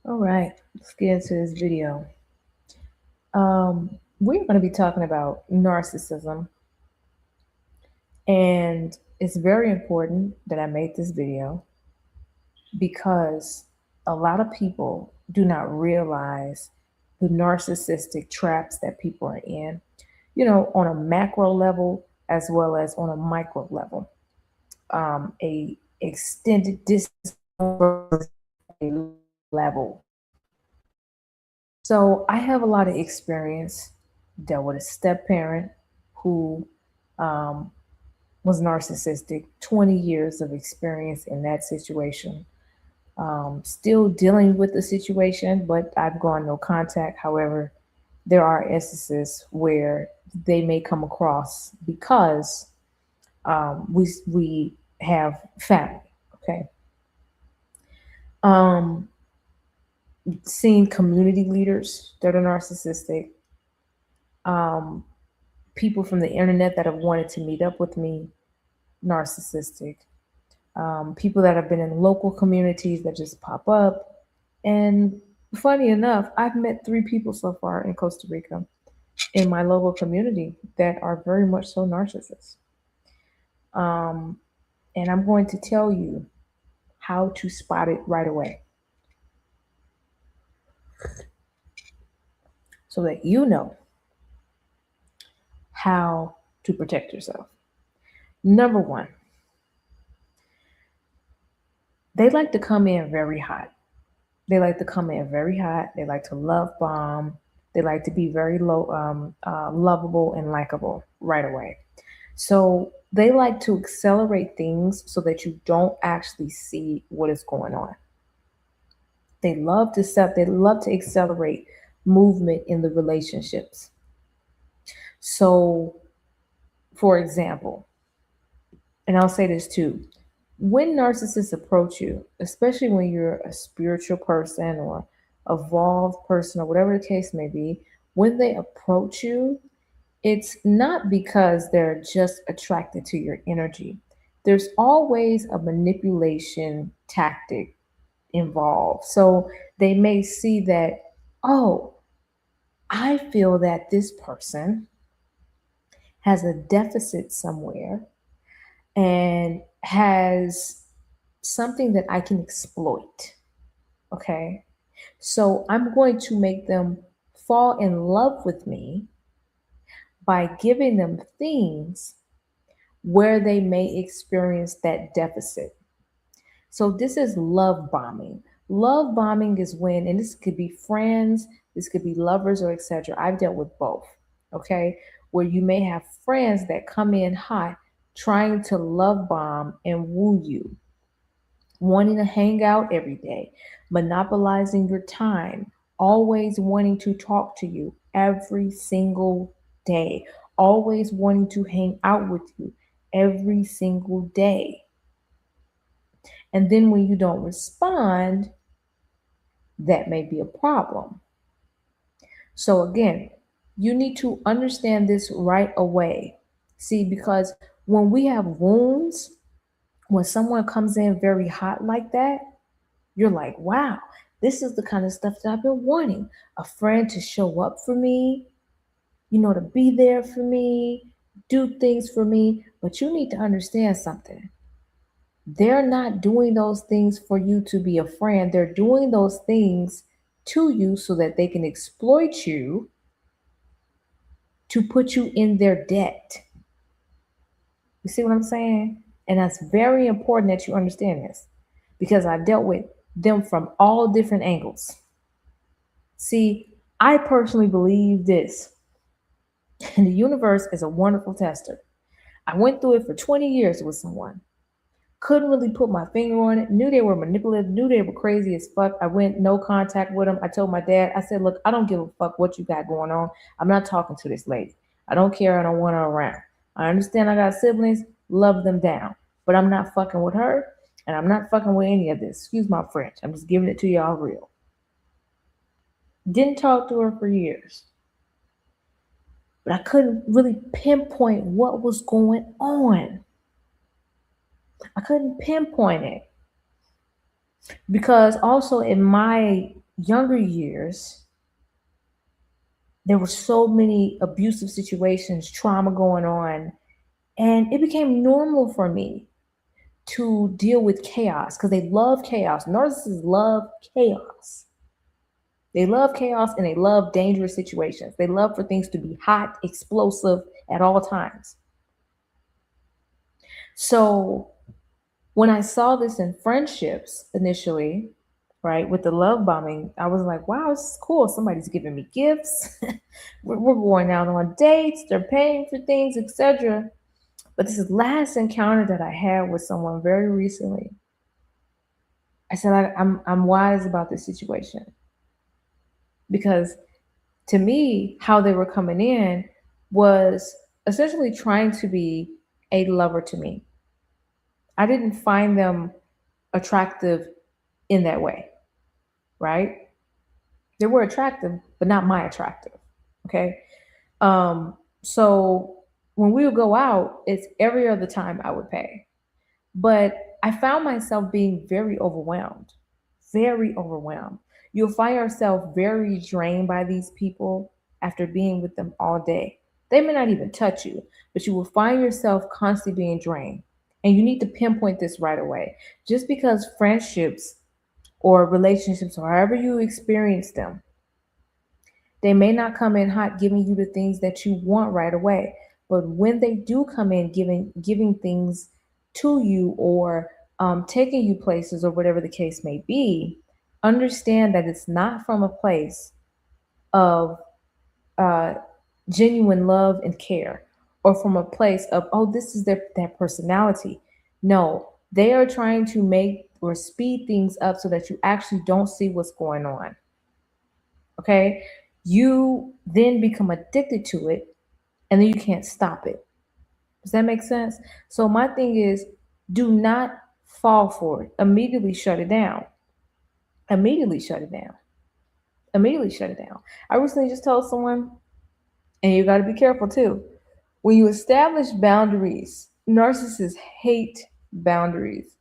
All right, let's get into this video. We're going to be talking about narcissism, and it's very important that I made this video because a lot of people do not realize the narcissistic traps that people are in, on a macro level as well as on a micro level. A extended distance versus a level. So I have a lot of experience. Dealt with a step parent who um, was narcissistic. 20 years of experience in that situation. Still dealing with the situation, but I've gone no contact. However, there are instances where they may come across because we have family. Okay. Um, Seeing community leaders that are narcissistic, um, people from the internet that have wanted to meet up with me, narcissistic, people that have been in local communities that just pop up. And funny enough, I've met 3 people so far in Costa Rica in my local community that are very much so narcissists. Um, and I'm going to tell you how to spot it right away so that you know how to protect yourself. Number one, they like to come in very hot. They like to come in very hot. They like to love bomb. They like to be very lovable and likable right away. So they like to accelerate things so that you don't actually see what is going on. They love to accelerate movement in the relationships. So, for example, and I'll say this too, when narcissists approach you, especially when you're a spiritual person or evolved person or whatever the case may be, when they approach you, it's not because they're just attracted to your energy. There's always a manipulation tactic involved. So they may see that, oh, I feel that this person has a deficit somewhere and has something that I can exploit. Okay. So I'm going to make them fall in love with me by giving them things where they may experience that deficit. So this is love bombing. Love bombing is when, and this could be friends, this could be lovers or etc. I've dealt with both. Okay. Where you may have friends that come in hot trying to love bomb and woo you, wanting to hang out every day, monopolizing your time, always wanting to talk to you every single day, always wanting to hang out with you every single day. And then when you don't respond, that may be a problem. So, again, you need to understand this right away. See, because when we have wounds, when someone comes in very hot like that, you're like, wow, this is the kind of stuff that I've been wanting. A friend to show up for me, to be there for me, do things for me. But you need to understand something. They're not doing those things for you to be a friend. They're doing those things to you so that they can exploit you to put you in their debt. You see what I'm saying? And that's very important that you understand this because I've dealt with them from all different angles. See, I personally believe this. And the universe is a wonderful tester. I went through it for 20 years with someone. Couldn't really put my finger on it. Knew they were manipulative. Knew they were crazy as fuck. I went no contact with them. I told my dad, I said, look, I don't give a fuck what you got going on. I'm not talking to this lady. I don't care. I don't want her around. I understand I got siblings. Love them down. But I'm not fucking with her. And I'm not fucking with any of this. Excuse my French. I'm just giving it to y'all real. Didn't talk to her for years. But I couldn't really pinpoint what was going on. I couldn't pinpoint it. Because also in my younger years, there were so many abusive situations, trauma going on, and it became normal for me to deal with chaos because they love chaos. Narcissists love chaos. They love chaos and they love dangerous situations. They love for things to be hot, explosive at all times. So when I saw this in friendships initially, right, with the love bombing, I was like, wow, this is cool. Somebody's giving me gifts. we're going out on dates. They're paying for things, etc. But this last encounter that I had with someone very recently, I said, I'm wise about this situation because to me, how they were coming in was essentially trying to be a lover to me. I didn't find them attractive in that way, right? They were attractive, but not my attractive. Okay. So when we would go out, it's every other time I would pay. But I found myself being very overwhelmed, very overwhelmed. You'll find yourself very drained by these people after being with them all day. They may not even touch you, but you will find yourself constantly being drained. And you need to pinpoint this right away. Just because friendships or relationships, or however you experience them, they may not come in hot giving you the things that you want right away. But when they do come in giving things to you or taking you places or whatever the case may be, understand that it's not from a place of uh, genuine love and care or from a place of, oh, this is their personality. No, they are trying to make or speed things up so that you actually don't see what's going on. Okay. You then become addicted to it and then you can't stop it. Does that make sense? So my thing is, do not fall for it. Immediately shut it down. Immediately shut it down. Immediately shut it down. I recently just told someone, and you got to be careful too. When you establish boundaries, narcissists hate boundaries.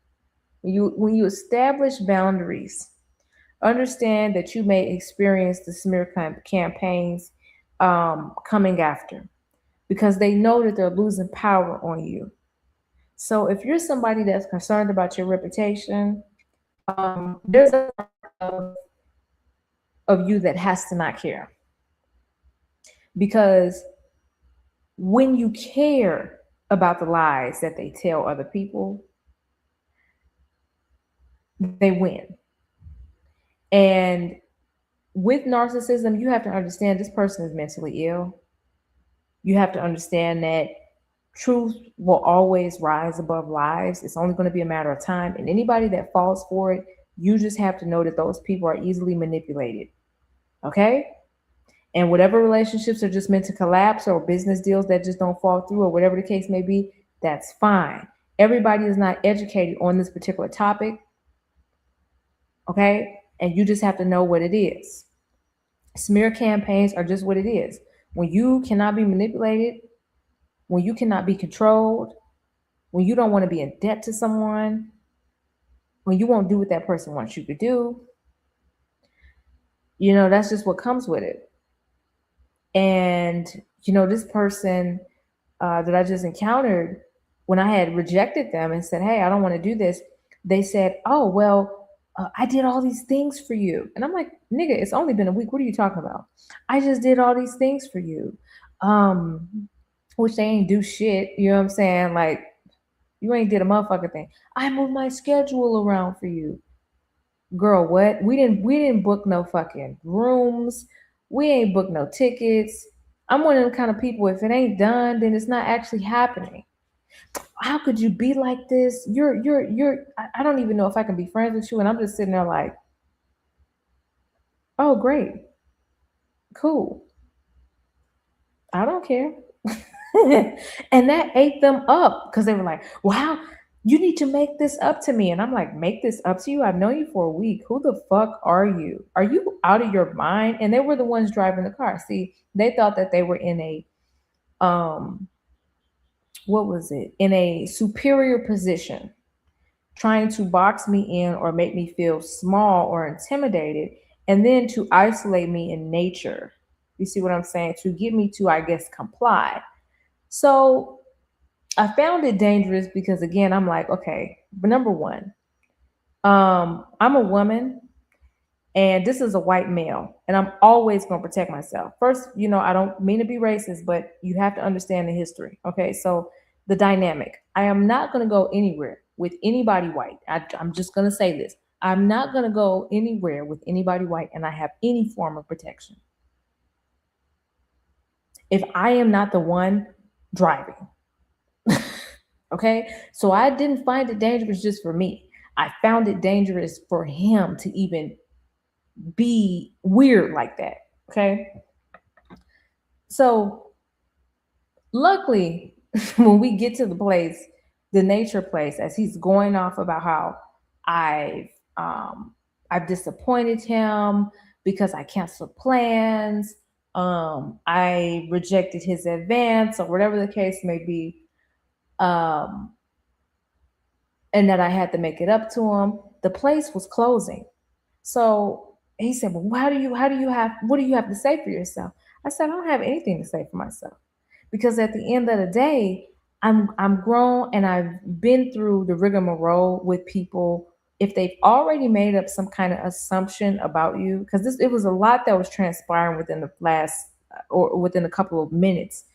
When you establish boundaries, understand that you may experience the smear campaigns coming after because they know that they're losing power on you. So if you're somebody that's concerned about your reputation, there's a part of you that has to not care. Because when you care about the lies that they tell other people, they win. And with narcissism, you have to understand this person is mentally ill. You have to understand that truth will always rise above lies. It's only going to be a matter of time. And anybody that falls for it, you just have to know that those people are easily manipulated. Okay? And whatever relationships are just meant to collapse or business deals that just don't fall through or whatever the case may be, that's fine. Everybody is not educated on this particular topic. Okay? And you just have to know what it is. Smear campaigns are just what it is. When you cannot be manipulated, when you cannot be controlled, when you don't want to be in debt to someone, when you won't do what that person wants you to do, that's just what comes with it. And, this person that I just encountered, when I had rejected them and said, hey, I don't want to do this, they said, oh, well, I did all these things for you. And I'm like, nigga, it's only been a week. What are you talking about? I just did all these things for you. Which they ain't do shit. You know what I'm saying? Like, you ain't did a motherfucking thing. I moved my schedule around for you. Girl, what? We didn't book no fucking rooms. We ain't booked no tickets. I'm one of them kind of people, if it ain't done, then it's not actually happening. How could you be like this? I don't even know if I can be friends with you. And I'm just sitting there like, oh, great. Cool. I don't care. And that ate them up because they were like, wow, you need to make this up to me. And I'm like, make this up to you? I've known you for a week. Who the fuck are you? Are you out of your mind? And they were the ones driving the car. See, they thought that they were in a what was it? In a superior position, trying to box me in or make me feel small or intimidated. and then to isolate me in nature. You see what I'm saying? To get me to, I guess, comply. So I found it dangerous because, again, I'm like, okay, but number one, I'm a woman and this is a white male, and I'm always going to protect myself. First, I don't mean to be racist, but you have to understand the history. Okay, so the dynamic. I am not going to go anywhere with anybody white. I'm just going to say this. I'm not going to go anywhere with anybody white, and I have any form of protection if I am not the one driving. Okay, so I didn't find it dangerous just for me. I found it dangerous for him to even be weird like that. Okay. So luckily, when we get to the place, the nature place, as he's going off about how I've um I've disappointed him because I canceled plans, I rejected his advance or whatever the case may be, um, and that I had to make it up to him. The place was closing. So he said, "Well, what do you have to say for yourself?" I said, "I don't have anything to say for myself because at the end of the day, I'm grown and I've been through the rigmarole with people. If they've already made up some kind of assumption about you, because this it was a lot that was transpiring within the last or within a couple of minutes,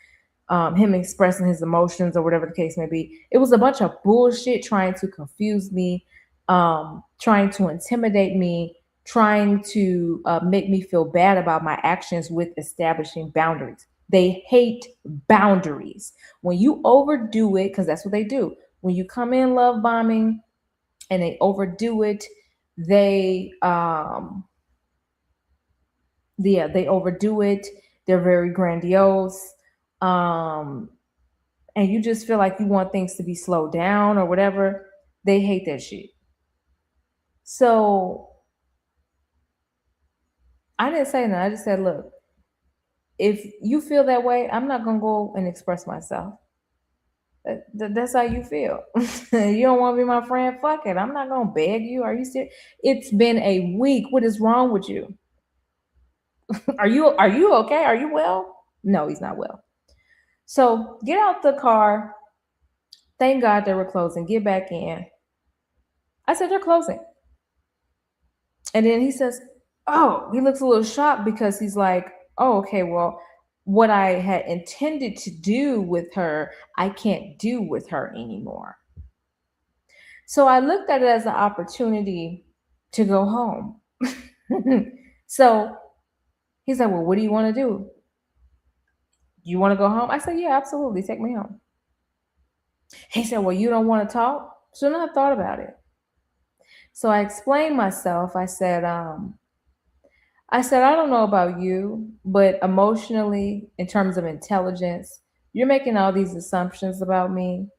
him expressing his emotions or whatever the case may be. It was a bunch of bullshit trying to confuse me, trying to intimidate me, trying to make me feel bad about my actions with establishing boundaries. They hate boundaries. When you overdo it, because that's what they do. When you come in love bombing and they overdo it, they yeah, they overdo it. They're very grandiose. Um, and you just feel like you want things to be slowed down or whatever, they hate that shit. So I didn't say nothing. I just said, look, if you feel that way, I'm not gonna go and express myself. That's how you feel. You don't want to be my friend? Fuck it. I'm not gonna beg you. Are you serious? It's been a week. What is wrong with you? Are you okay? Are you well? No, he's not well. So get out the car. Thank God they were closing. Get back in. I said they're closing. And then he says, "Oh," he looks a little shocked because he's like, "Oh, okay, well, what I had intended to do with her, I can't do with her anymore." So I looked at it as an opportunity to go home. So he's like, "Well, what do you want to do? You want to go home?" I said, "Yeah, absolutely. Take me home." He said, "Well, you don't want to talk?" So then I thought about it. So I explained myself. I said, "I don't know about you, but emotionally, in terms of intelligence, you're making all these assumptions about me.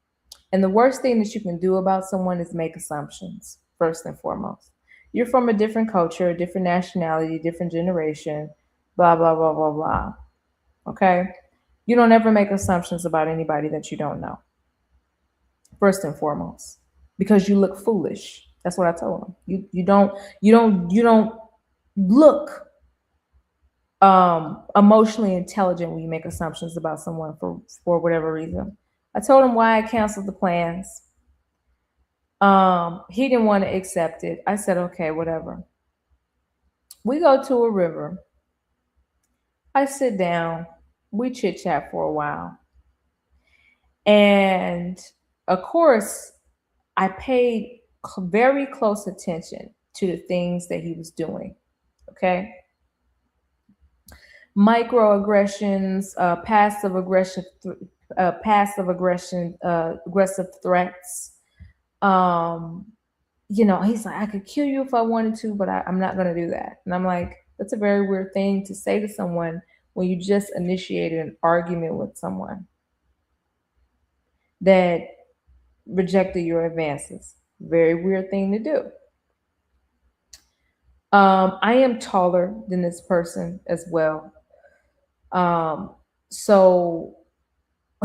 And the worst thing that you can do about someone is make assumptions, first and foremost. You're from a different culture, a different nationality, different generation, blah, blah, blah, blah, blah. Okay? You don't ever make assumptions about anybody that you don't know, first and foremost, because you look foolish." That's what I told him. You don't look emotionally intelligent when you make assumptions about someone for whatever reason. I told him why I canceled the plans. He didn't want to accept it. I said, okay, whatever. We go to a river. I sit down. We chit chat for a while. And of course, I paid very close attention to the things that he was doing. Okay. Microaggressions, passive aggression, aggressive threats. Um, he's like, "I could kill you if I wanted to, but I'm not going to do that." And I'm like, that's a very weird thing to say to someone when you just initiated an argument with someone that rejected your advances. Very weird thing to do. I am taller than this person as well. Um, so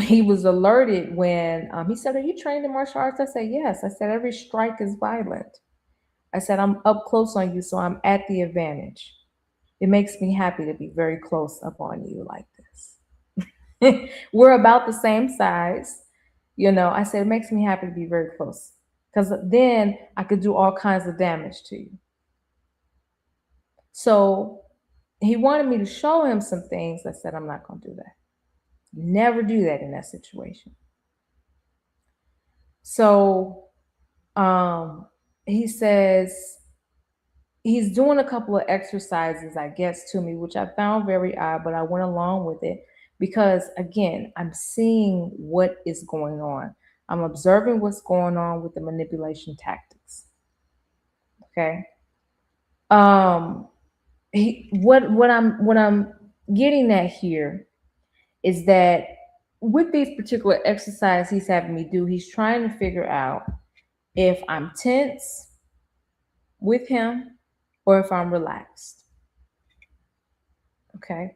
he was alerted when he said, "Are you trained in martial arts?" I said, "Yes." I said, "Every strike is violent." I said, I'm up close on you, so I'm at the advantage. It makes me happy to be very close up on you like this. We're about the same size. I said, it makes me happy to be very close because then I could do all kinds of damage to you. So he wanted me to show him some things. I said, I'm not going to do that. Never do that in that situation. So he says he's doing a couple of exercises, I guess, to me, which I found very odd, but I went along with it because, again, I'm seeing what is going on. I'm observing what's going on with the manipulation tactics. Okay. Um, what I'm getting at here is that with these particular exercises he's having me do, he's trying to figure out if I'm tense with him or if I'm relaxed. Okay.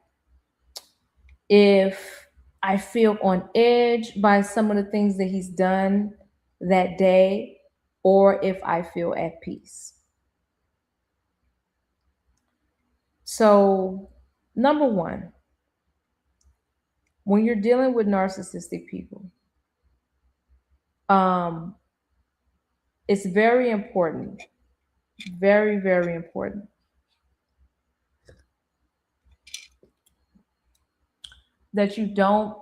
If I feel on edge by some of the things that he's done that day, or if I feel at peace. So, number one, when you're dealing with narcissistic people, um, it's very important, very, very important that you don't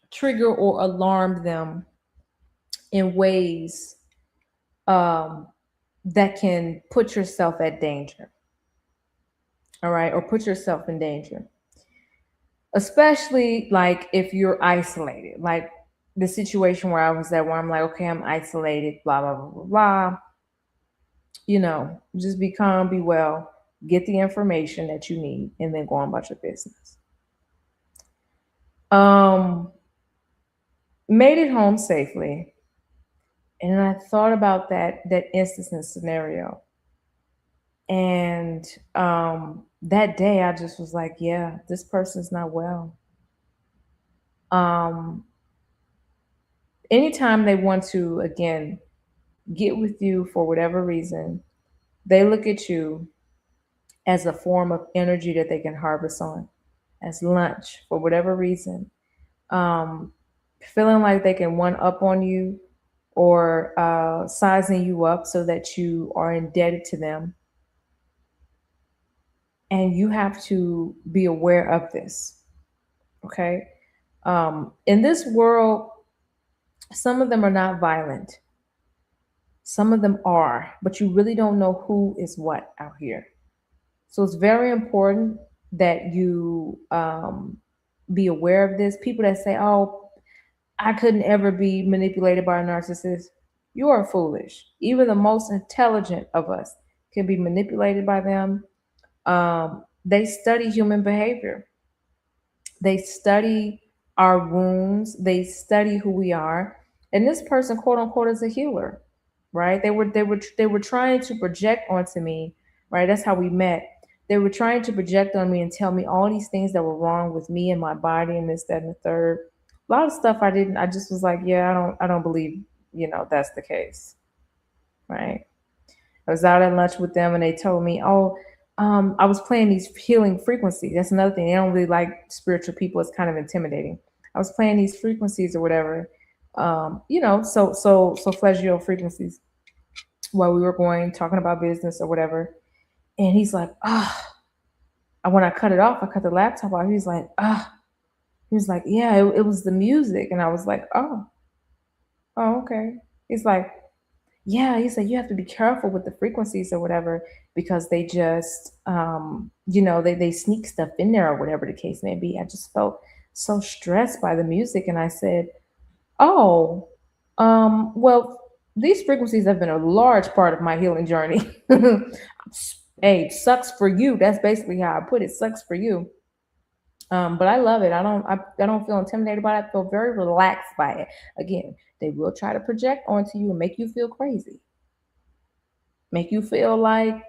trigger or alarm them in ways that can put yourself at danger. All right, or put yourself in danger. Especially like if you're isolated, like the situation where I was at, where I'm like, okay, I'm isolated, blah, blah, blah, blah, blah. Just be calm, be well, get the information that you need, and then go on about your business. Um, Made it home safely. And I thought about that instance and scenario. And that day I just was like, yeah, this person's not well. Um, Anytime they want to, again, get with you for whatever reason, they look at you as a form of energy that they can harvest on, as lunch for whatever reason. Um, Feeling like they can one up on you or sizing you up so that you are indebted to them. And you have to be aware of this. Okay. In this world, some of them are not violent. Some of them are, but you really don't know who is what out here. So it's very important that you be aware of this. People that say, oh, I couldn't ever be manipulated by a narcissist, you are foolish. Even the most intelligent of us can be manipulated by them. They study human behavior. They study our wounds. They study who we are. And this person, quote unquote, is a healer, right? They were trying to project onto me, right? That's how we met. They were trying to project on me and tell me all these things that were wrong with me and my body and this, that, and the third. A lot of stuff I didn't. I just was like, yeah, I don't believe, that's the case, right? I was out at lunch with them and they told me, oh, I was playing these healing frequencies. That's another thing. They don't really like spiritual people. It's kind of intimidating. I was playing these frequencies or whatever, so flagell frequencies while we were talking about business or whatever. And he's like, when I cut it off, I cut the laptop off. He was like, yeah, it was the music. And I was like, oh, okay. He's like, yeah, he said you have to be careful with the frequencies or whatever because they just they sneak stuff in there or whatever the case may be. I just felt so stressed by the music, and I said, oh, well, these frequencies have been a large part of my healing journey. Hey, sucks for you. That's basically how I put it. Sucks for you. But I love it. I don't feel intimidated by it. I feel very relaxed by it. Again, they will try to project onto you and make you feel crazy. Make you feel like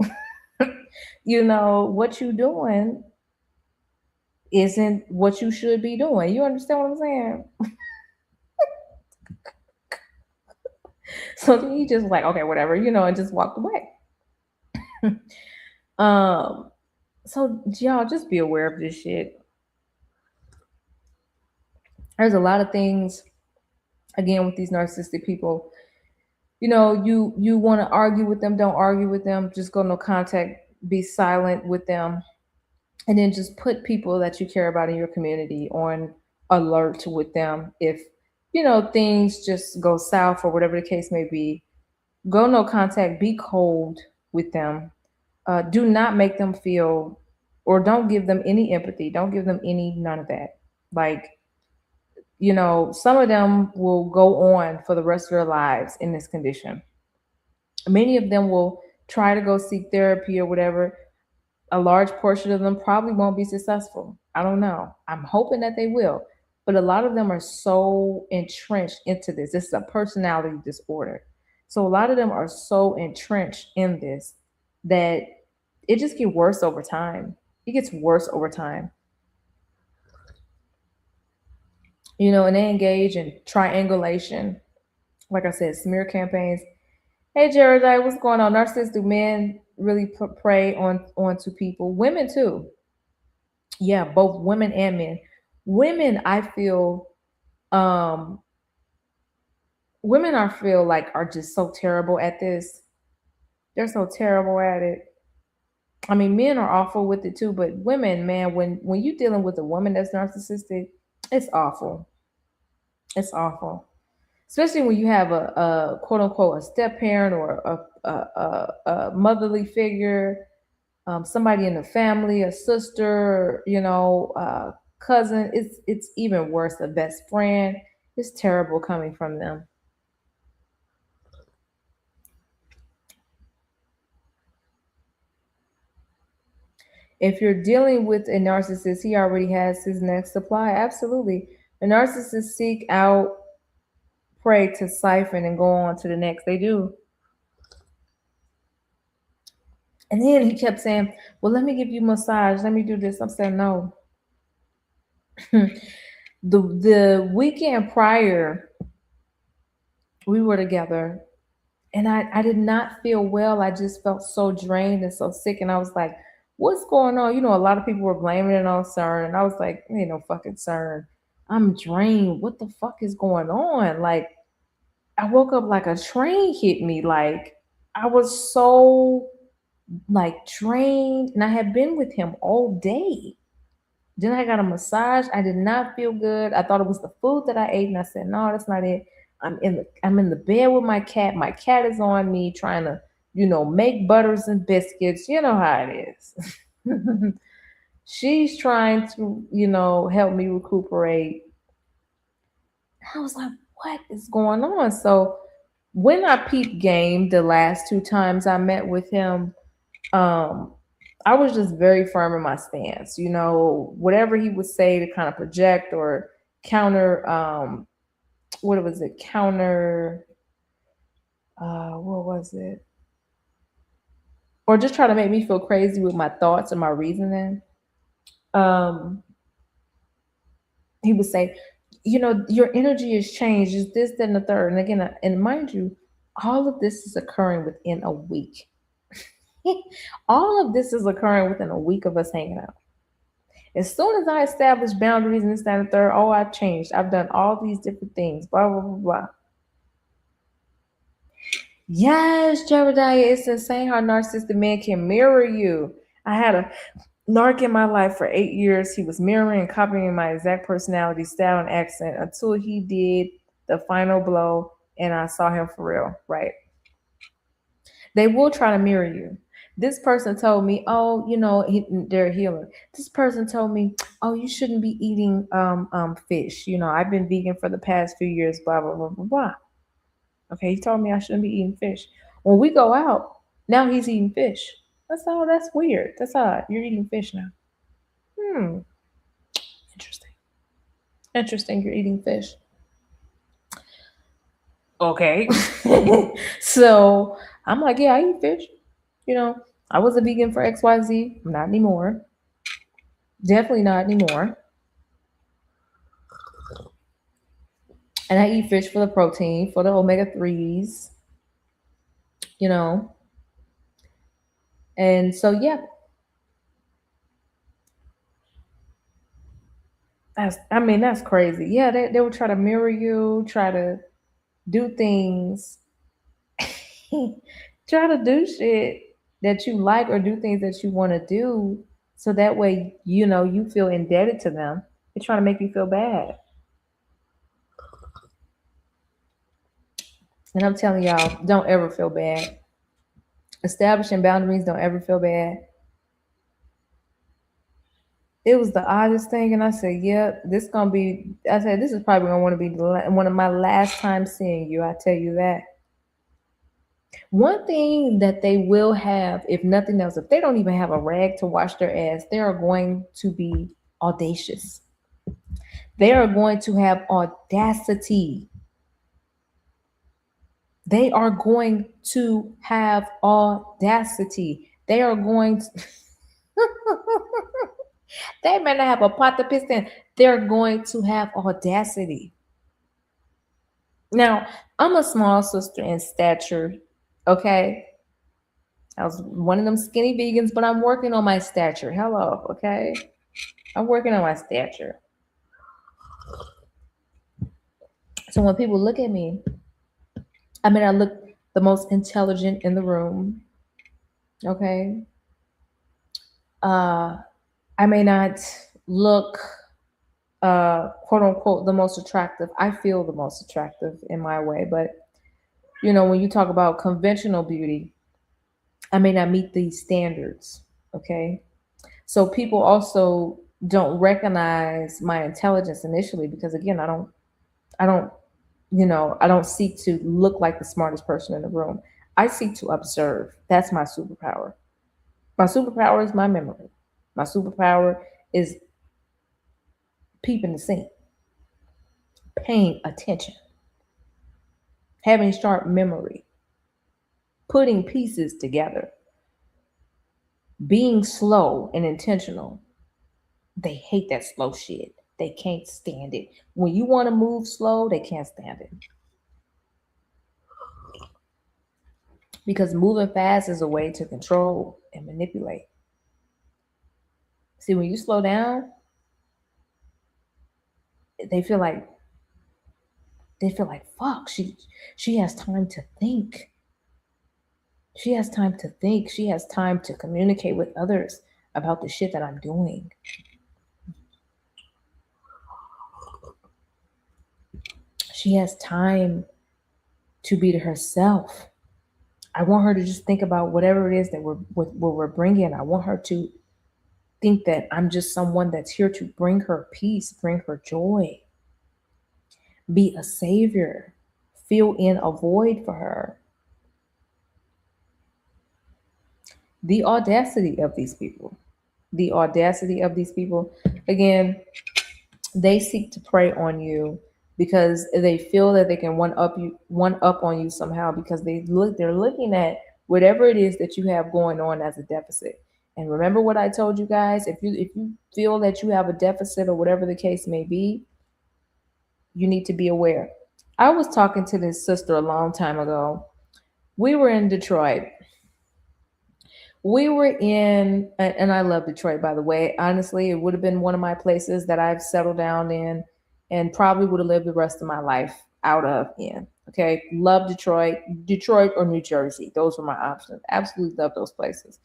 what you're doing isn't what you should be doing. You understand what I'm saying? So then he just like, okay, whatever, and just walked away. um, so y'all just be aware of this shit. There's a lot of things again with these narcissistic people. You want to argue with them, don't argue with them. Just go no contact, be silent with them, and then just put people that you care about in your community on alert with them. If things just go south or whatever the case may be, go no contact, be cold with them. Do not make them feel, or don't give them any empathy. Don't give them any, none of that. Like, some of them will go on for the rest of their lives in this condition. Many of them will try to go seek therapy or whatever. A large portion of them probably won't be successful. I don't know. I'm hoping that they will. But a lot of them are so entrenched into this. This is a personality disorder. So a lot of them are so entrenched in this that it just gets worse over time. It gets worse over time. And they engage in triangulation. Like I said, smear campaigns. Hey, Jared, what's going on? Narcissistic men really prey onto people. Women too. Yeah, both women and men. Women, I feel, um, women I feel like are just so terrible at this. They're so terrible at it. I mean, men are awful with it too, but women, man, when you're dealing with a woman that's narcissistic, it's awful. It's awful, especially when you have a quote unquote a step parent or a motherly figure, somebody in the family, a sister, cousin. It's even worse. A best friend. It's terrible coming from them. If you're dealing with a narcissist, he already has his next supply. Absolutely, the narcissists seek out prey to siphon and go on to the next. They do. And then he kept saying, "Well, let me give you massage. Let me do this." I'm saying, "No." The weekend prior, we were together, and I did not feel well. I just felt so drained and so sick, and I was like, "What's going on?" A lot of people were blaming it on CERN, and I was like, "Ain't no fucking CERN. I'm drained. What the fuck is going on?" Like, I woke up like a train hit me. Like, I was so like drained, and I had been with him all day. Then I got a massage. I did not feel good. I thought it was the food that I ate, and I said, "No, that's not it." I'm in the bed with my cat. My cat is on me, trying to make butters and biscuits. You know how it is. She's trying to help me recuperate. I was like, "What is going on?" So when I peeped game the last two times I met with him, um, I was just very firm in my stance. Whatever he would say to kind of project or counter, what was it? Counter, what was it? Or just try to make me feel crazy with my thoughts and my reasoning. Um, he would say, your energy has changed. Is this, then the third? And again, and mind you, all of this is occurring within a week. All of this is occurring within a week of us hanging out. As soon as I established boundaries and this, that, and the third, oh, I've changed. I've done all these different things, blah, blah, blah, blah. Yes, Jebediah, it's insane how narcissistic men can mirror you. I had a narc in my life for 8 years. He was mirroring and copying my exact personality, style, and accent until he did the final blow and I saw him for real. Right. They will try to mirror you. This person told me, "Oh, they're a healer." This person told me, "Oh, you shouldn't be eating fish. I've been vegan for the past few years." Blah blah blah blah blah. Okay, he told me I shouldn't be eating fish. When we go out, now he's eating fish. That's all. That's weird. That's odd. You're eating fish now. Hmm. Interesting. Interesting. You're eating fish. Okay. So I'm like, yeah, I eat fish. You know, I was a vegan for XYZ. I'm not anymore. Definitely not anymore. And I eat fish for the protein, for the omega 3s, you know. And so, yeah, that's crazy. Yeah, they will try to mirror you, try to do things, try to do shit that you like or do things that you want to do. So that way, you feel indebted to them. They're trying to make you feel bad. And I'm telling y'all, don't ever feel bad. Establishing boundaries, don't ever feel bad. It was the oddest thing, and I said, "Yep, this gonna be." I said, "This is probably gonna want to be one of my last times seeing you." I tell you that. One thing that they will have, if nothing else, if they don't even have a rag to wash their ass, they are going to be audacious. They are going to have audacity. They are going to have audacity. They are going to. They may not have a pot to piss in. They're going to have audacity. Now, I'm a small sister in stature, okay? I was one of them skinny vegans, but I'm working on my stature. Hello, okay? I'm working on my stature. So when people look at me, I look the most intelligent in the room, okay? Uh, I may not look, quote unquote, the most attractive. I feel the most attractive in my way, but when you talk about conventional beauty, I may not meet these standards, okay? So people also don't recognize my intelligence initially because again, I don't, I don't seek to look like the smartest person in the room. I seek to observe. That's my superpower. My superpower is my memory. My superpower is peeping the scene, paying attention, having sharp memory, putting pieces together, being slow and intentional. They hate that slow shit. They can't stand it. When you want to move slow, they can't stand it. Because moving fast is a way to control and manipulate. See, when you slow down, they feel like fuck, she has time to think. She has time to think. She has time to communicate with others about the shit that I'm doing. She has time to be to herself. I want her to just think about whatever it is that we're bringing. I want her to think that I'm just someone that's here to bring her peace, bring her joy, be a savior, fill in a void for her. The audacity of these people. The audacity of these people. Again, they seek to prey on you because they feel that they can one up on you somehow because they're looking at whatever it is that you have going on as a deficit. And remember what I told you guys, if you feel that you have a deficit or whatever the case may be, you need to be aware. I was talking to this sister a long time ago. We were in Detroit. We were in, and I love Detroit, by the way. Honestly, it would have been one of my places that I've settled down in and probably would have lived the rest of my life out of in. Okay. Love Detroit or New Jersey. Those were my options. Absolutely love those places.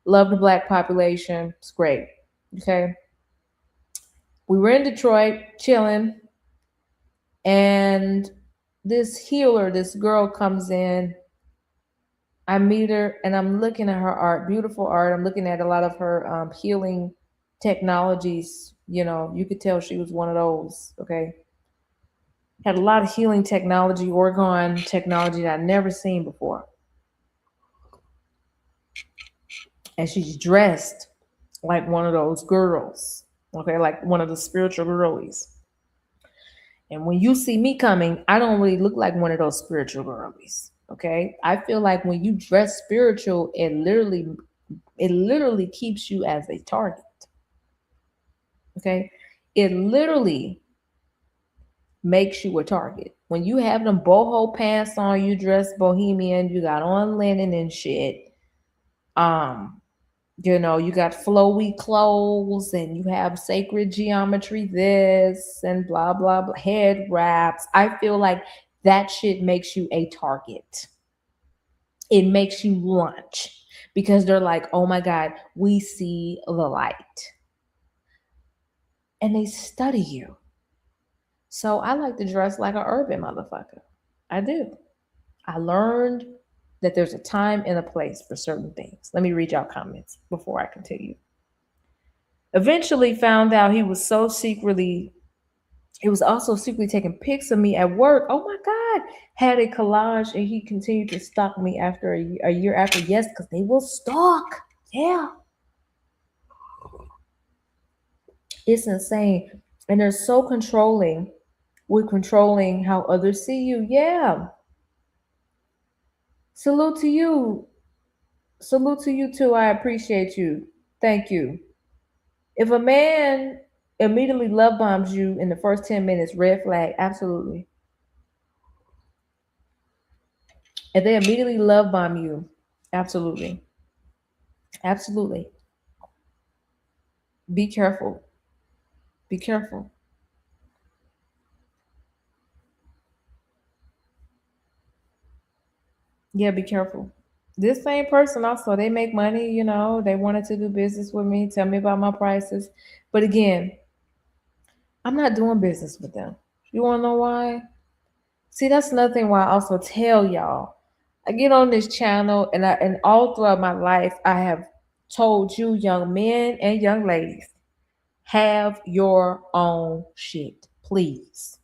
Love the black population. It's great. Okay. We were in Detroit chilling, and this healer, this girl comes in. I meet her and I'm looking at her art, beautiful art. I'm looking at a lot of her healing technologies. You could tell she was one of those. Okay. Had a lot of healing technology, orgone technology that I'd never seen before. And she's dressed like one of those girls. Okay. Like one of the spiritual girlies. And when you see me coming, I don't really look like one of those spiritual girlies. Okay. I feel like when you dress spiritual, it literally keeps you as a target. Okay. It literally makes you a target. When you have them boho pants on, you dress bohemian, you got on linen and shit. You got flowy clothes and you have sacred geometry, this and blah, blah, blah, head wraps. I feel like that shit makes you a target. It makes you lunch because they're like, oh my God, we see the light. And they study you. So I like to dress like an urban motherfucker. I do. I learned that there's a time and a place for certain things. Let me read y'all comments before I continue. Eventually found out he was also secretly taking pics of me at work. Oh my God. Had a collage and he continued to stalk me after a year after. Yes, because they will stalk. Yeah. It's insane. And they're so controlling with controlling how others see you. Yeah. Salute to you. Salute to you too. I appreciate you. Thank you. If a man immediately love bombs you in the first 10 minutes, red flag, absolutely. If they immediately love bomb you, absolutely. Absolutely. Be careful. Be careful. Yeah, be careful. This same person also, they make money, they wanted to do business with me, tell me about my prices. But again, I'm not doing business with them. You wanna know why? See, that's another thing why I also tell y'all. I get on this channel and all throughout my life I have told you young men and young ladies, have your own shit. Please.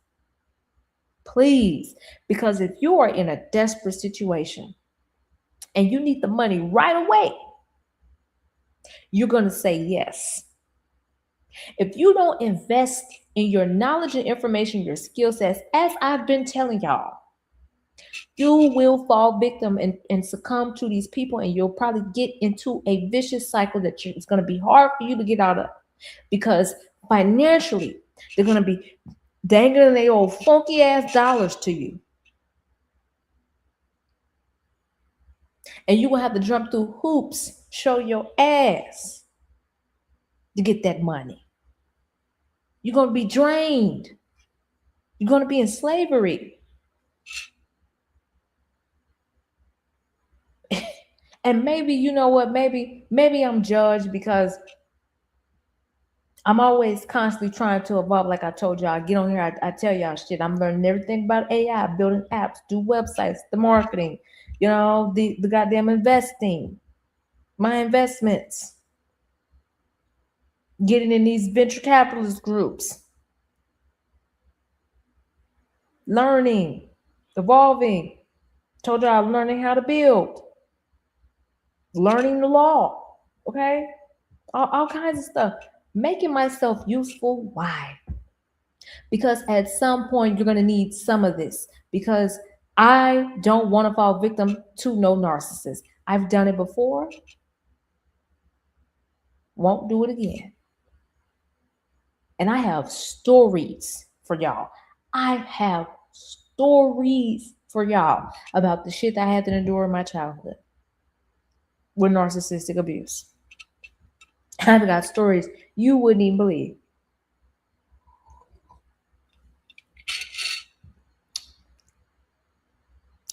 Please. Because if you are in a desperate situation and you need the money right away, you're gonna say yes. If you don't invest in your knowledge and information, your skill sets, as I've been telling y'all, you will fall victim and succumb to these people, and you'll probably get into a vicious cycle that it's going to be hard for you to get out of because financially they're going to be dangling their old funky ass dollars to you, and you will have to jump through hoops, show your ass to get that money. You're going to be drained. You're going to be in slavery. And maybe, you know what, maybe I'm judged because I'm always constantly trying to evolve. Like I told y'all, I get on here, I tell y'all shit. I'm learning everything about AI, building apps, do websites, the marketing, the goddamn investing, my investments, getting in these venture capitalist groups, learning, evolving. Told y'all I'm learning how to build, learning the law, okay? All kinds of stuff. Making myself useful. Why? Because at some point you're going to need some of this because I don't want to fall victim to no narcissist. I've done it before. Won't do it again. And I have stories for y'all. I have stories for y'all about the shit that I had to endure in my childhood with narcissistic abuse. I've got stories you wouldn't even believe.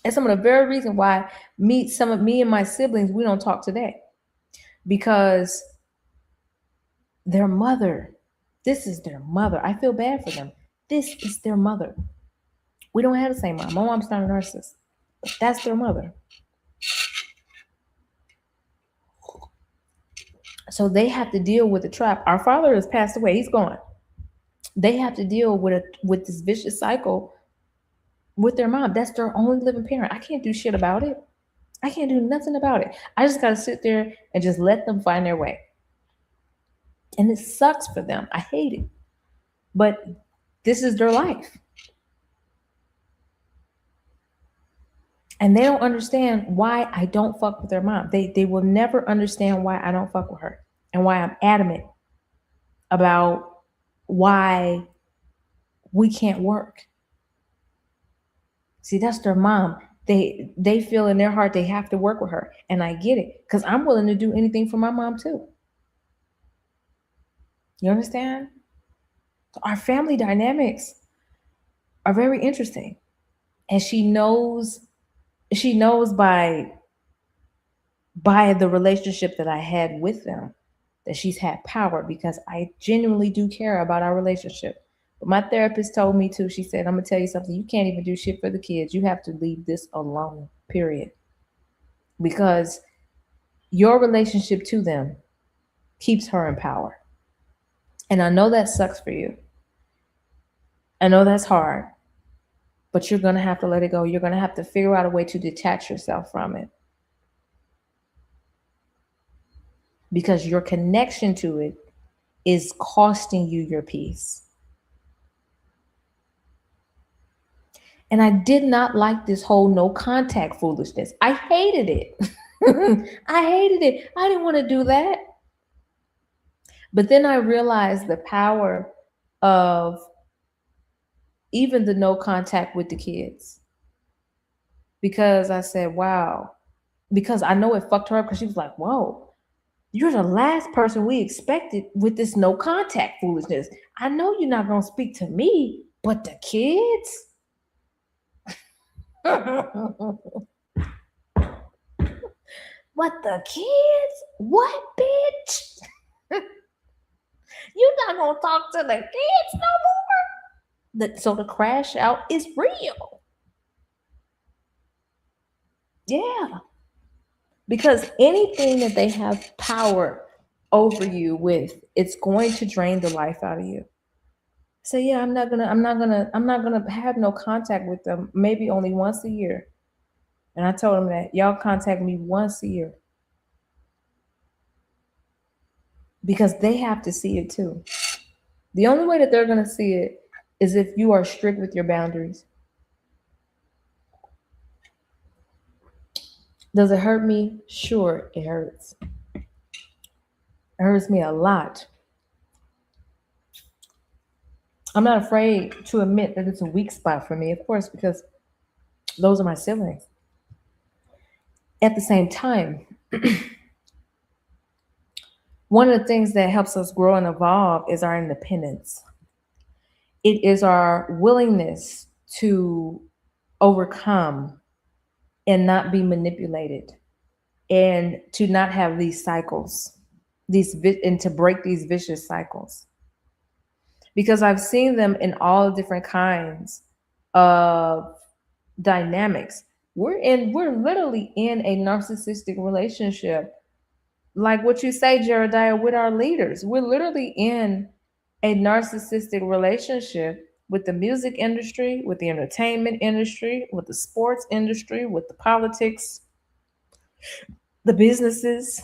And some of the very reason why some of me and my siblings, we don't talk today. Because their mother, this is their mother. I feel bad for them. This is their mother. We don't have the same mom. My mom's not a narcissist. But that's their mother. So they have to deal with the trap. Our father has passed away. He's gone. They have to deal with this vicious cycle with their mom. That's their only living parent. I can't do shit about it. I can't do nothing about it. I just got to sit there and just let them find their way. And it sucks for them. I hate it. But this is their life. And they don't understand why I don't fuck with their mom. They will never understand why I don't fuck with her and why I'm adamant about why we can't work. See, that's their mom. They feel in their heart they have to work with her. And I get it, because I'm willing to do anything for my mom too. You understand? Our family dynamics are very interesting. And she knows by the relationship that I had with them that she's had power, because I genuinely do care about our relationship. But my therapist told me too, she said, I'm gonna tell you something, you can't even do shit for the kids. You have to leave this alone, period. Because your relationship to them keeps her in power. And I know that sucks for you. I know that's hard, but you're gonna have to let it go. You're gonna have to figure out a way to detach yourself from it, because your connection to it is costing you your peace. And I did not like this whole no contact foolishness. I hated it. I hated it. I didn't want to do that. But then I realized the power of even the no contact with the kids. Because I said, wow. Because I know it fucked her up, because she was like, whoa, you're the last person we expected with this no contact foolishness. I know you're not going to speak to me, but the kids? What, the kids? What, bitch? You're not gonna talk to the kids no more. So the crash out is real. Yeah. Because anything that they have power over you with, it's going to drain the life out of you. So yeah, I'm not gonna have no contact with them, maybe only once a year. And I told them that y'all contact me once a year. Because they have to see it too. The only way that they're going to see it is if you are strict with your boundaries. Does it hurt me? Sure, it hurts. It hurts me a lot. I'm not afraid to admit that it's a weak spot for me, of course, because those are my siblings. At the same time, one of the things that helps us grow and evolve is our independence. It is our willingness to overcome and not be manipulated, and to not have these cycles, and to break these vicious cycles. Because I've seen them in all different kinds of dynamics. We're literally in a narcissistic relationship, like what you say, Jeremiah, with our leaders. We're literally in a narcissistic relationship with the music industry, with the entertainment industry, with the sports industry, with the politics, the businesses,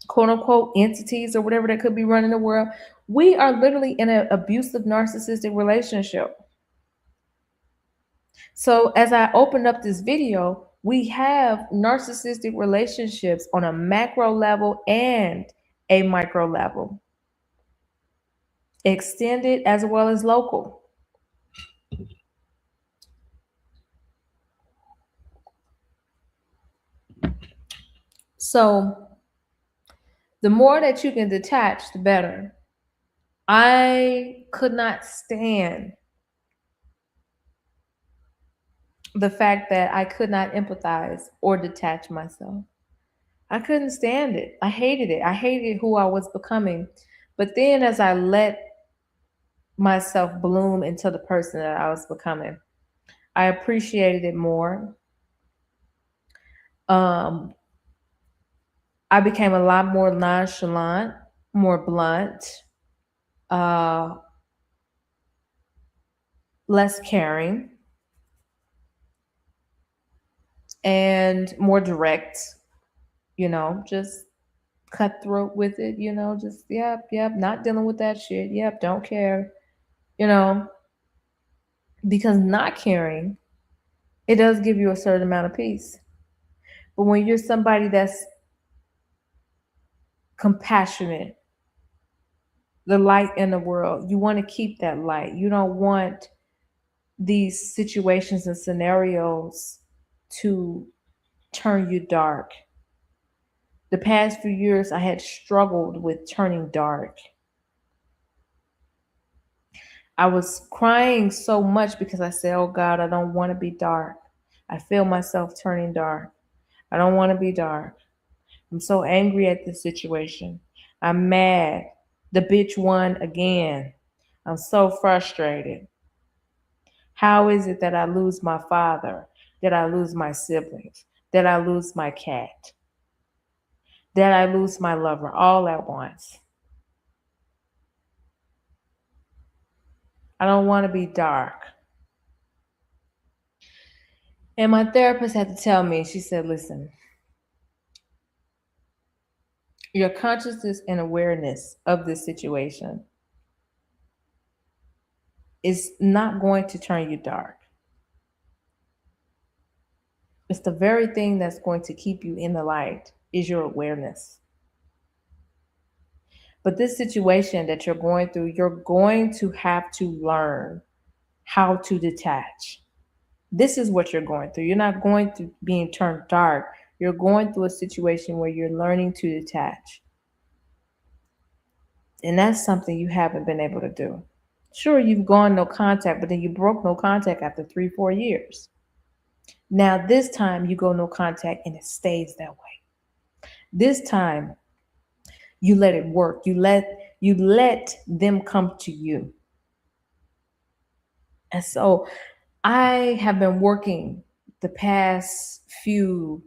quote unquote entities, or whatever that could be running the world. We are literally in an abusive narcissistic relationship. So as I opened up this video, we have narcissistic relationships on a macro level and a micro level, extended as well as local. So the more that you can detach, the better. I could not stand the fact that I could not empathize or detach myself. I couldn't stand it. I hated it. I hated who I was becoming. But then as I let myself bloom into the person that I was becoming, I appreciated it more. Um, I became a lot more nonchalant, more blunt, uh, less caring, and more direct, just cutthroat with it, just yep, not dealing with that shit. Yep, don't care, you know, because not caring, it does give you a certain amount of peace. But when you're somebody that's compassionate, the light in the world, you want to keep that light. You don't want these situations and scenarios to turn you dark. The past few years, I had struggled with turning dark. I was crying so much because I said, oh God, I don't want to be dark. I feel myself turning dark. I don't want to be dark. I'm so angry at this situation. I'm mad. The bitch won again. I'm so frustrated. How is it that I lose my father? That I lose my siblings? That I lose my cat? That I lose my lover all at once? I don't want to be dark. And my therapist had to tell me, she said, listen, your consciousness and awareness of this situation is not going to turn you dark. It's the very thing that's going to keep you in the light is your awareness. But this situation that you're going through, you're going to have to learn how to detach. This is what you're going through. You're not going through being turned dark. You're going through a situation where you're learning to detach. And that's something you haven't been able to do. Sure, you've gone no contact, but then you broke no contact after 3-4 years. Now, this time you go no contact and it stays that way. This time you let it work. You let them come to you. And so I have been working the past few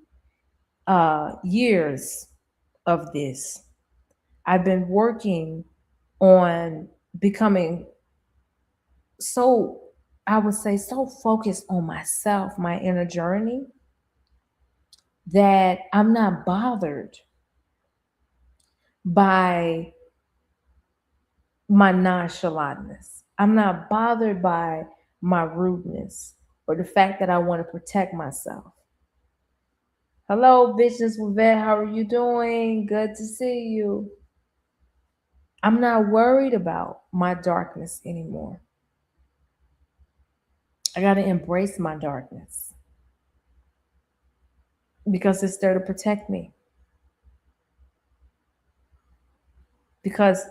years of this. I've been working on becoming so, I would say, so focused on myself, my inner journey, that I'm not bothered by my nonchalantness. I'm not bothered by my rudeness or the fact that I want to protect myself. Hello, Business with Vet. How are you doing? Good to see you. I'm not worried about my darkness anymore. I got to embrace my darkness because it's there to protect me. Because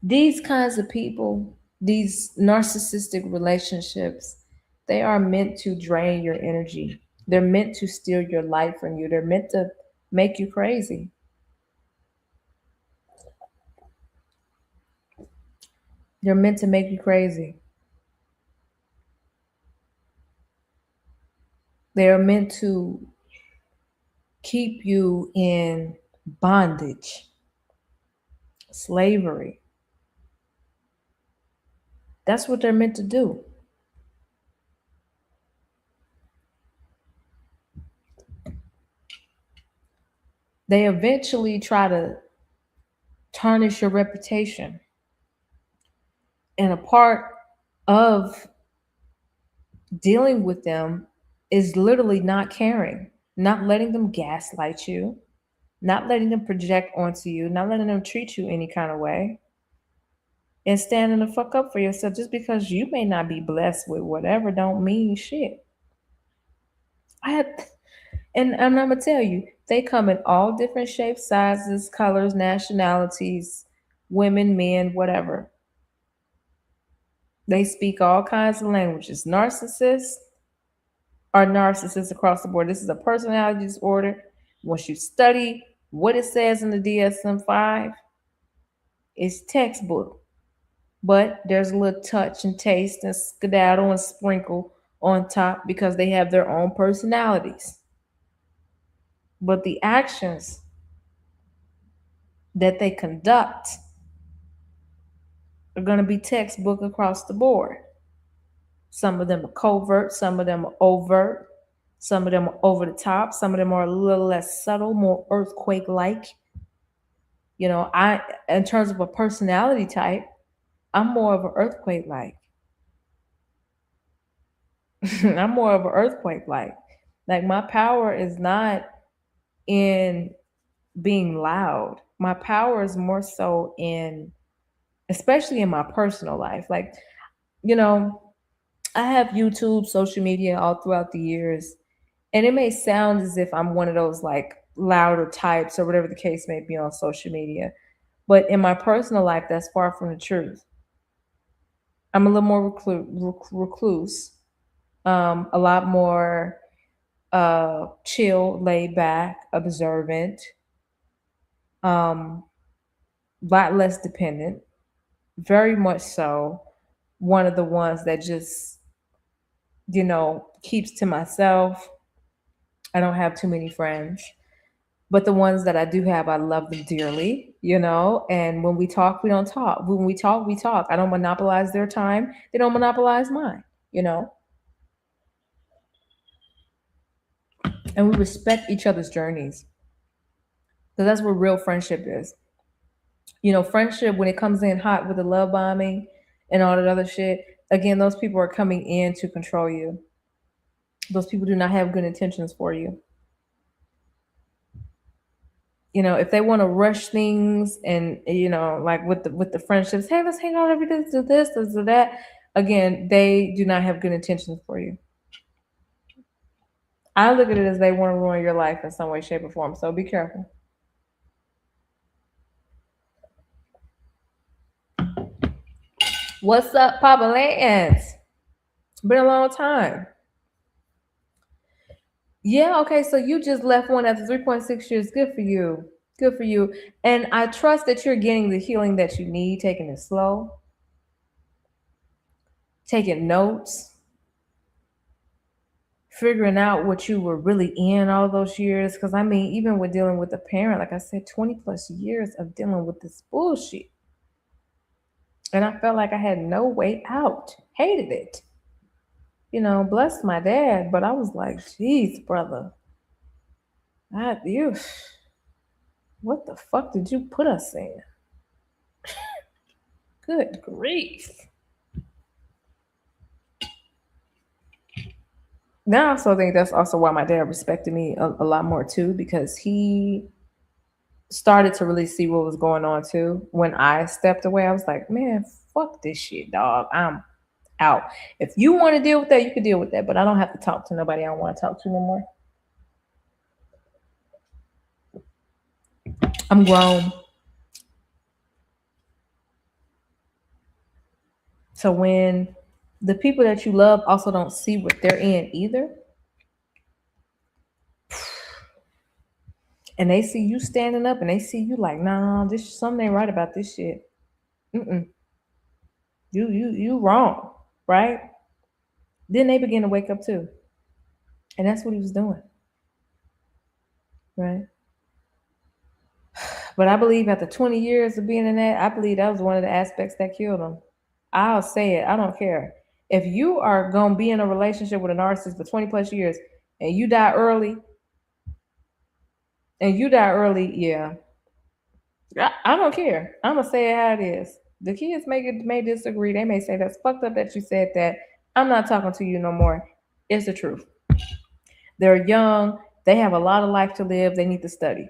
these kinds of people, these narcissistic relationships, they are meant to drain your energy. They're meant to steal your life from you. They're meant to make you crazy. They're meant to make you crazy. They are meant to keep you in bondage, slavery. That's what they're meant to do. They eventually try to tarnish your reputation. And a part of dealing with them is literally not caring, not letting them gaslight you, not letting them project onto you, not letting them treat you any kind of way, and standing the fuck up for yourself. Just because you may not be blessed with whatever don't mean shit. I had, and I'm gonna tell you, they come in all different shapes, sizes, colors, nationalities, women, men, whatever. They speak all kinds of languages. Narcissists are narcissists across the board. This is a personality disorder. Once you study what it says in the DSM-5, it's textbook. But there's a little touch and taste and skedaddle and sprinkle on top because they have their own personalities. But the actions that they conduct are going to be textbook across the board. Some of them are covert, some of them are overt, some of them are over the top, some of them are a little less subtle, more earthquake like. In terms of a personality type, I'm more of an earthquake like. I'm more of an earthquake like. Like, my power is not in being loud. My power is more so in, especially in my personal life. Like, you know, I have YouTube, social media all throughout the years, and it may sound as if I'm one of those like louder types or whatever the case may be on social media. But in my personal life, that's far from the truth. I'm a little more recluse, a lot more chill, laid back, observant, um, lot less dependent, very much so. One of the ones that just, keeps to myself. I don't have too many friends, but the ones that I do have, I love them dearly. And when we talk, we don't talk. When we talk, we talk. I don't monopolize their time. They don't monopolize mine. And we respect each other's journeys. Because that's what real friendship is. Friendship, when it comes in hot with the love bombing and all that other shit, again, those people are coming in to control you. Those people do not have good intentions for you. If they want to rush things and like with the friendships, hey, let's hang out every day, do this, do that. Again, they do not have good intentions for you. I look at it as they want to ruin your life in some way, shape, or form. So be careful. What's up, Papa Lance? Been a long time. Yeah, okay, so you just left one after 3.6 years. Good for you. Good for you. And I trust that you're getting the healing that you need, taking it slow, taking notes, figuring out what you were really in all those years. Because I mean, even with dealing with a parent, like I said, 20 plus years of dealing with this bullshit. And I felt like I had no way out. Hated it. Blessed my dad, but I was like, geez, brother, you, what the fuck did you put us in? Good grief. Now I also think that's also why my dad respected me a lot more too, because he started to really see what was going on too. When I stepped away, I was like, man, fuck this shit, dog. I'm out. If you want to deal with that, you can deal with that, but I don't have to talk to nobody I don't want to talk to no more. I'm grown. So when the people that you love also don't see what they're in either, and they see you standing up and they see you like, nah, this something ain't right about this shit. Mm-mm. You wrong, right? Then they begin to wake up too. And that's what he was doing. Right. But I believe after 20 years of being in that, I believe that was one of the aspects that killed him. I'll say it. I don't care. If you are going to be in a relationship with a narcissist for 20 plus years and you die early, yeah. I don't care. I'm going to say it how it is. The kids may disagree. They may say that's fucked up that you said that. I'm not talking to you no more. It's the truth. They're young. They have a lot of life to live. They need to study.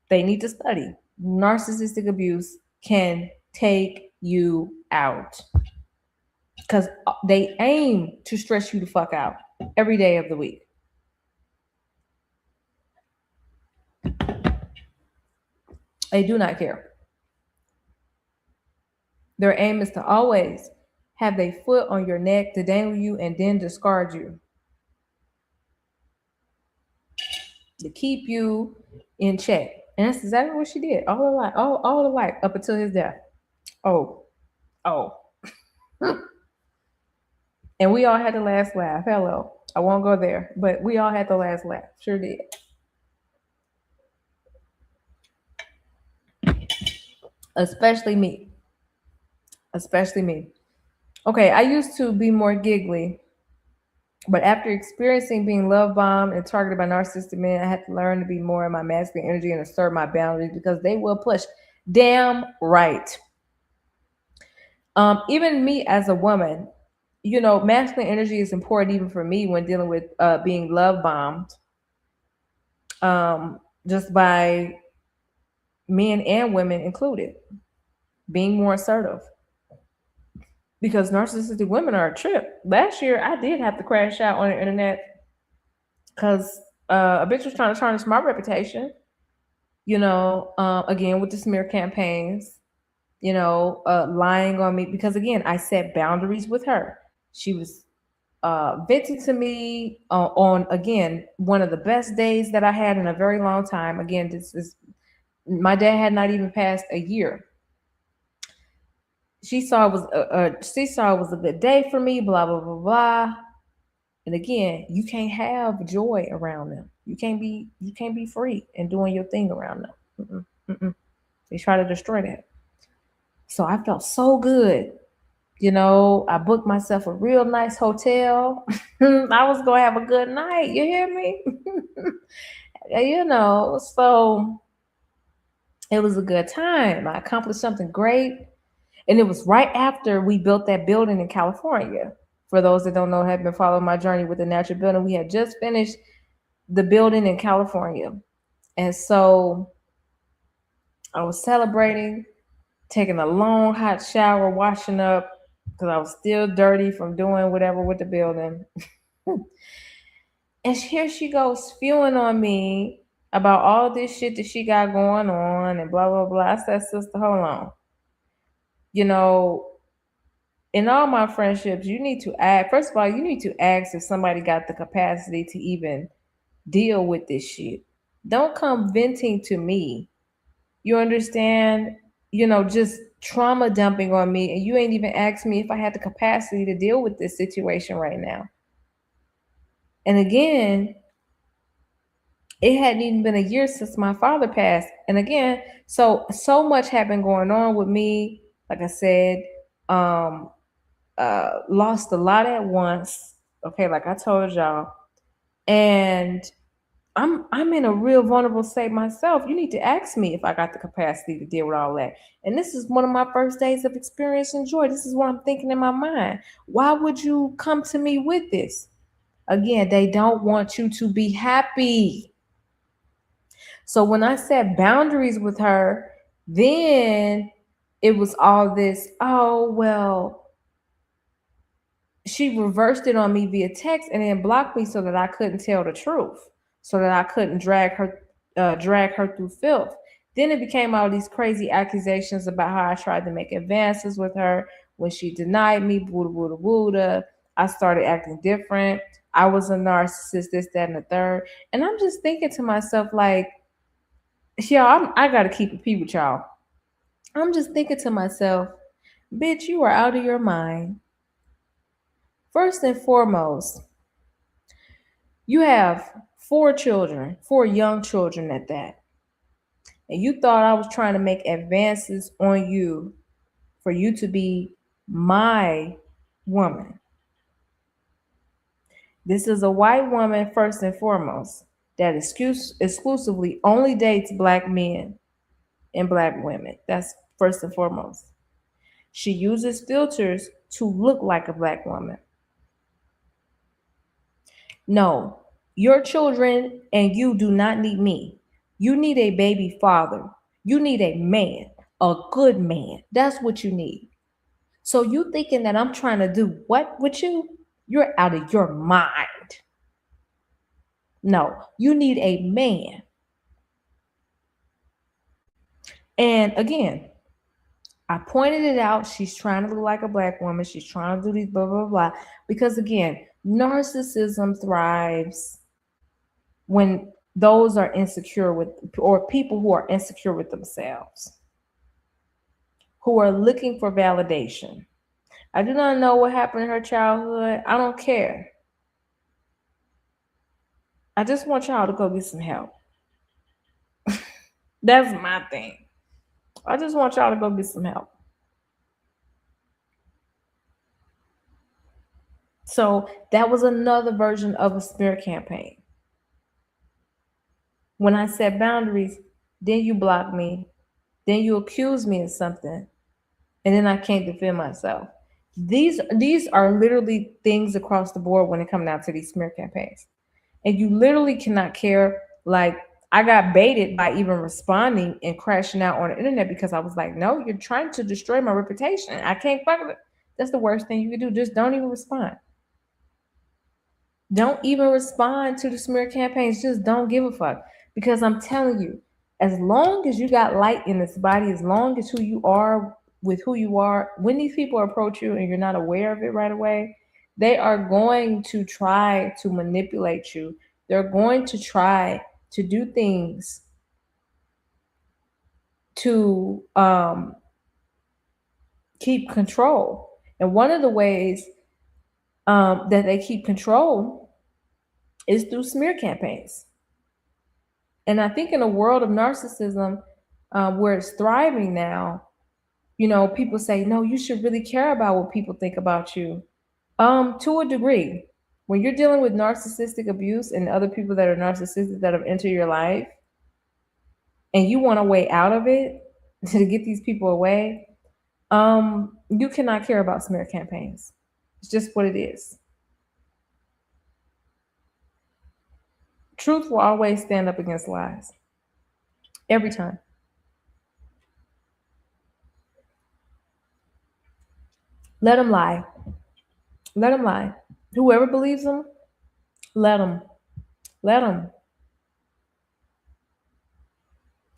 They need to study. Narcissistic abuse can take you out because they aim to stress you the fuck out every day of the week. They do not care. Their aim is to always have their foot on your neck to dangle you and then discard you, to keep you in check. And that's exactly what she did all her life, all her life up until his death. Oh, oh. And we all had the last laugh. Hello. I won't go there, but we all had the last laugh. Sure did. Especially me. Especially me. Okay, I used to be more giggly, but after experiencing being love bombed and targeted by narcissistic men, I had to learn to be more in my masculine energy and assert my boundaries because they will push. Damn right. Even me as a woman, masculine energy is important even for me when dealing with being love bombed. Just by men and women included, being more assertive. because narcissistic women are a trip. Last year, I did have to crash out on the internet because a bitch was trying to tarnish my reputation. Again with the smear campaigns. Lying on me because again, I set boundaries with her. She was venting to me on again one of the best days that I had in a very long time. Again, this is my dad had not even passed a year. She saw it was a good day for me. Blah blah blah blah. And again, you can't have joy around them. You can't be free and doing your thing around them. Mm-mm. They try to destroy that. So I felt so good. I booked myself a real nice hotel. I was going to have a good night. You hear me? So it was a good time. I accomplished something great. And it was right after we built that building in California. For those that don't know, have been following my journey with the natural building, we had just finished the building in California. And so I was celebrating, taking a long hot shower, washing up because I was still dirty from doing whatever with the building. And here she goes spewing on me about all this shit that she got going on and blah, blah, blah. I said, sister, hold on. You know, in all my friendships, you need to ask, first of all, you need to ask if somebody got the capacity to even deal with this shit. Don't come venting to me. You understand? Just trauma dumping on me, and you ain't even asked me if I had the capacity to deal with this situation right now. And again, it hadn't even been a year since my father passed. And again, so much had been going on with me. Like I said, lost a lot at once. Okay, like I told y'all. And I'm in a real vulnerable state myself. You need to ask me if I got the capacity to deal with all that. And this is one of my first days of experiencing joy. This is what I'm thinking in my mind. Why would you come to me with this? Again, they don't want you to be happy. So when I set boundaries with her, then it was all this, oh, well, she reversed it on me via text and then blocked me so that I couldn't tell the truth, so that I couldn't drag her through filth. Then it became all these crazy accusations about how I tried to make advances with her when she denied me, booda, booda, booda. I started acting different. I was a narcissist, this, that, and the third. And I'm just thinking to myself, like, y'all, I got to keep it P with y'all. I'm just thinking to myself, bitch, you are out of your mind. First and foremost, you have 4 young children at that. And you thought I was trying to make advances on you for you to be my woman. This is a white woman, first and foremost, that exclusively only dates black men and black women. That's first and foremost. She uses filters to look like a black woman. No, your children and you do not need me. You need a baby father. You need a man, a good man. That's what you need. So you thinking that I'm trying to do what with you? You're out of your mind. No, you need a man. And again, I pointed it out. She's trying to look like a black woman. She's trying to do these blah, blah, blah. Because again, narcissism thrives when those are insecure with, or people who are insecure with themselves, who are looking for validation. I do not know what happened in her childhood. I don't care. I just want y'all to go get some help. That's my thing. I just want y'all to go get some help. So that was another version of a smear campaign. When I set boundaries, then you block me, then you accuse me of something, and then I can't defend myself. These are literally things across the board when it comes down to these smear campaigns. And you literally cannot care. Like, I got baited by even responding and crashing out on the internet because I was like, no, you're trying to destroy my reputation. I can't fuck with it. That's the worst thing you can do. Just don't even respond. Don't even respond to the smear campaigns. Just don't give a fuck. Because I'm telling you, as long as you got light in this body, as long as who you are with who you are, when these people approach you and you're not aware of it right away, they are going to try to manipulate you. They're going to try to do things to keep control. And one of the ways that they keep control is through smear campaigns. And I think in a world of narcissism, where it's thriving now, people say, no, you should really care about what people think about you. To a degree, when you're dealing with narcissistic abuse and other people that are narcissistic that have entered your life, and you want a way out of it to get these people away, you cannot care about smear campaigns. It's just what it is. Truth will always stand up against lies. Every time. Let them lie. Let them lie. Whoever believes them, let them. Let them.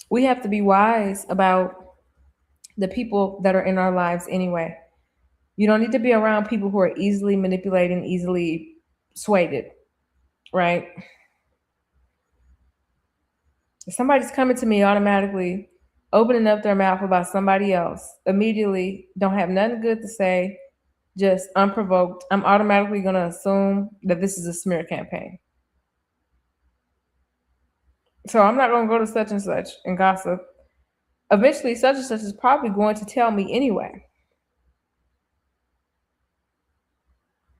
We have to be wise about the people that are in our lives anyway. You don't need to be around people who are easily manipulated, easily swayed, right? If somebody's coming to me automatically, opening up their mouth about somebody else, immediately don't have nothing good to say, just unprovoked, I'm automatically going to assume that this is a smear campaign. So I'm not going to go to such and such and gossip. Eventually, such and such is probably going to tell me anyway.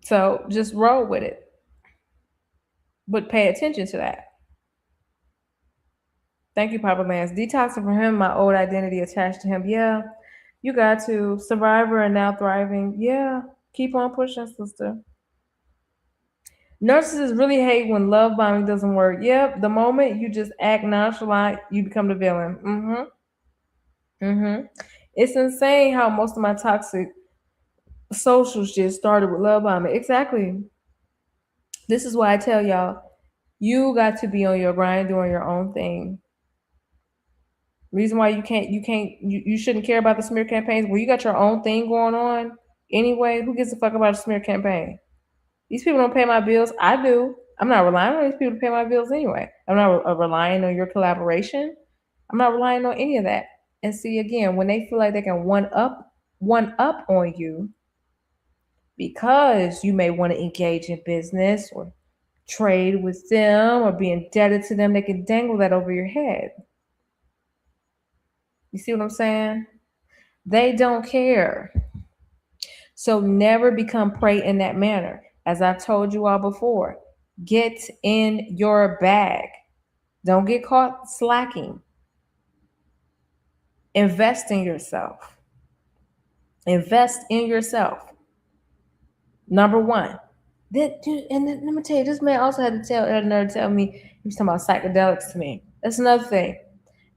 So just roll with it. But pay attention to that. Thank you, Papa Lance. Detoxing from him, my old identity attached to him. Yeah, you got to. Survivor and now thriving. Yeah, keep on pushing, sister. Narcissists really hate when love bombing doesn't work. Yep, the moment you just act nonchalant, you become the villain. It's insane how most of my toxic socials just started with love bombing. Exactly. This is why I tell y'all, you got to be on your grind, doing your own thing. Reason why you shouldn't care about the smear campaigns. Well, you got your own thing going on anyway. Who gives a fuck about a smear campaign? These people don't pay my bills. I do. I'm not relying on these people to pay my bills anyway. I'm not relying on your collaboration. I'm not relying on any of that. And see, again, when they feel like they can one up on you because you may want to engage in business or trade with them or be indebted to them, they can dangle that over your head. You see what I'm saying? They don't care. So never become prey in that manner. As I've told you all before, get in your bag. Don't get caught slacking. Invest in yourself. Invest in yourself. Number one. Let me tell you, this man also had to tell me, he was talking about psychedelics to me. That's another thing.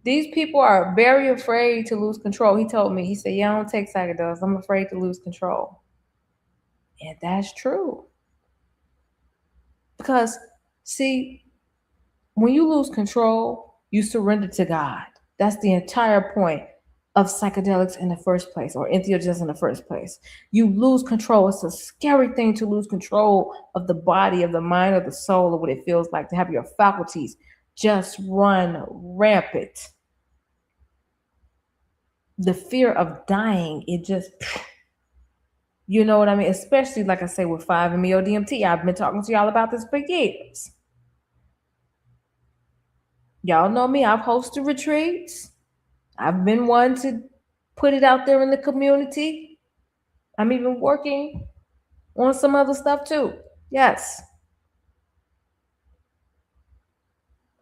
These people are very afraid to lose control. He told me, he said, yeah, I don't take psychedelics. I'm afraid to lose control. And that's true. Because, see, when you lose control, you surrender to God. That's the entire point of psychedelics in the first place, or entheogens in the first place. You lose control. It's a scary thing to lose control of the body, of the mind, of the soul, of what it feels like to have your faculties just run rampant. The fear of dying, it just, you know what I mean? Especially, like I say, with 5-MeO DMT. I've been talking to y'all about this for years. Y'all know me. I've hosted retreats. I've been one to put it out there in the community. I'm even working on some other stuff too. Yes.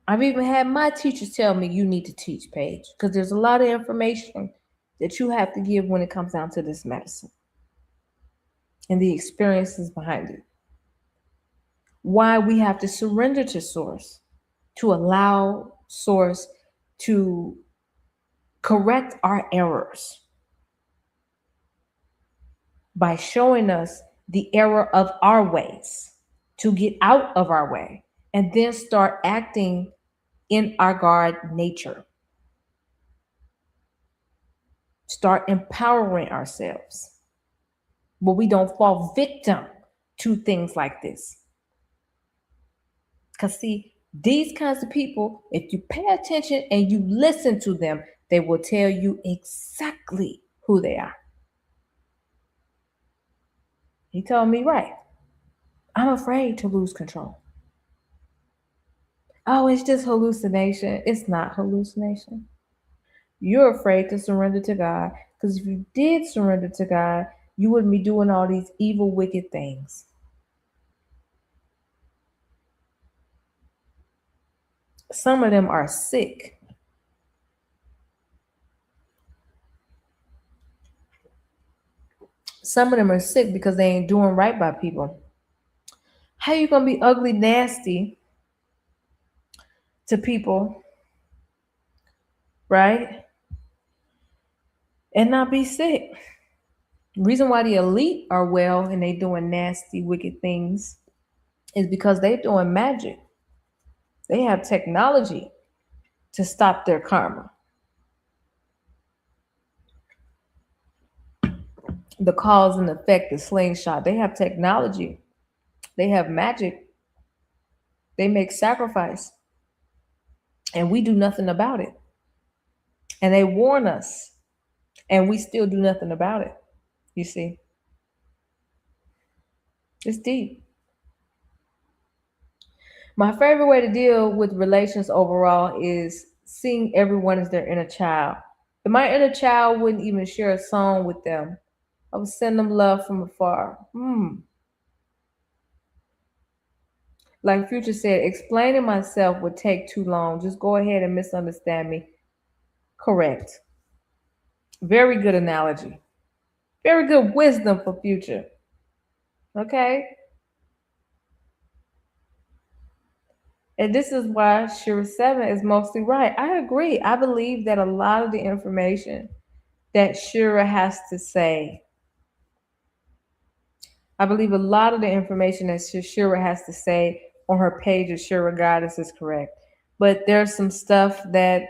I've even had my teachers tell me you need to teach, Paige, because there's a lot of information that you have to give when it comes down to this medicine and the experiences behind it. Why we have to surrender to Source, to allow Source to correct our errors. by showing us the error of our ways to get out of our way and then start acting in our God nature. Start empowering ourselves where we don't fall victim to things like this. Because, see, these kinds of people, if you pay attention and you listen to them, they will tell you exactly who they are. He told me, right, I'm afraid to lose control. Oh, it's just hallucination. It's not hallucination. You're afraid to surrender to God because if you did surrender to God, you wouldn't be doing all these evil, wicked things. Some of them are sick. Some of them are sick because they ain't doing right by people. How you gonna be ugly, nasty to people, right? And not be sick. Reason why the elite are well and they doing nasty, wicked things is because they doing magic. They have technology to stop their karma. The cause and effect, the slingshot. They have technology. They have magic. They make sacrifice. And we do nothing about it. And they warn us. And we still do nothing about it. You see? It's deep. My favorite way to deal with relations overall is seeing everyone as their inner child. If my inner child wouldn't even share a song with them, I would send them love from afar. Like Future said, explaining myself would take too long. Just go ahead and misunderstand me. Correct. Very good analogy. Very good wisdom for Future. Okay? And this is why Shira 7 is mostly right. I agree. I believe that a lot of the information that Shira has to say, I believe a lot of the information that Shira has to say on her page of Shira Goddess is correct. But there's some stuff that,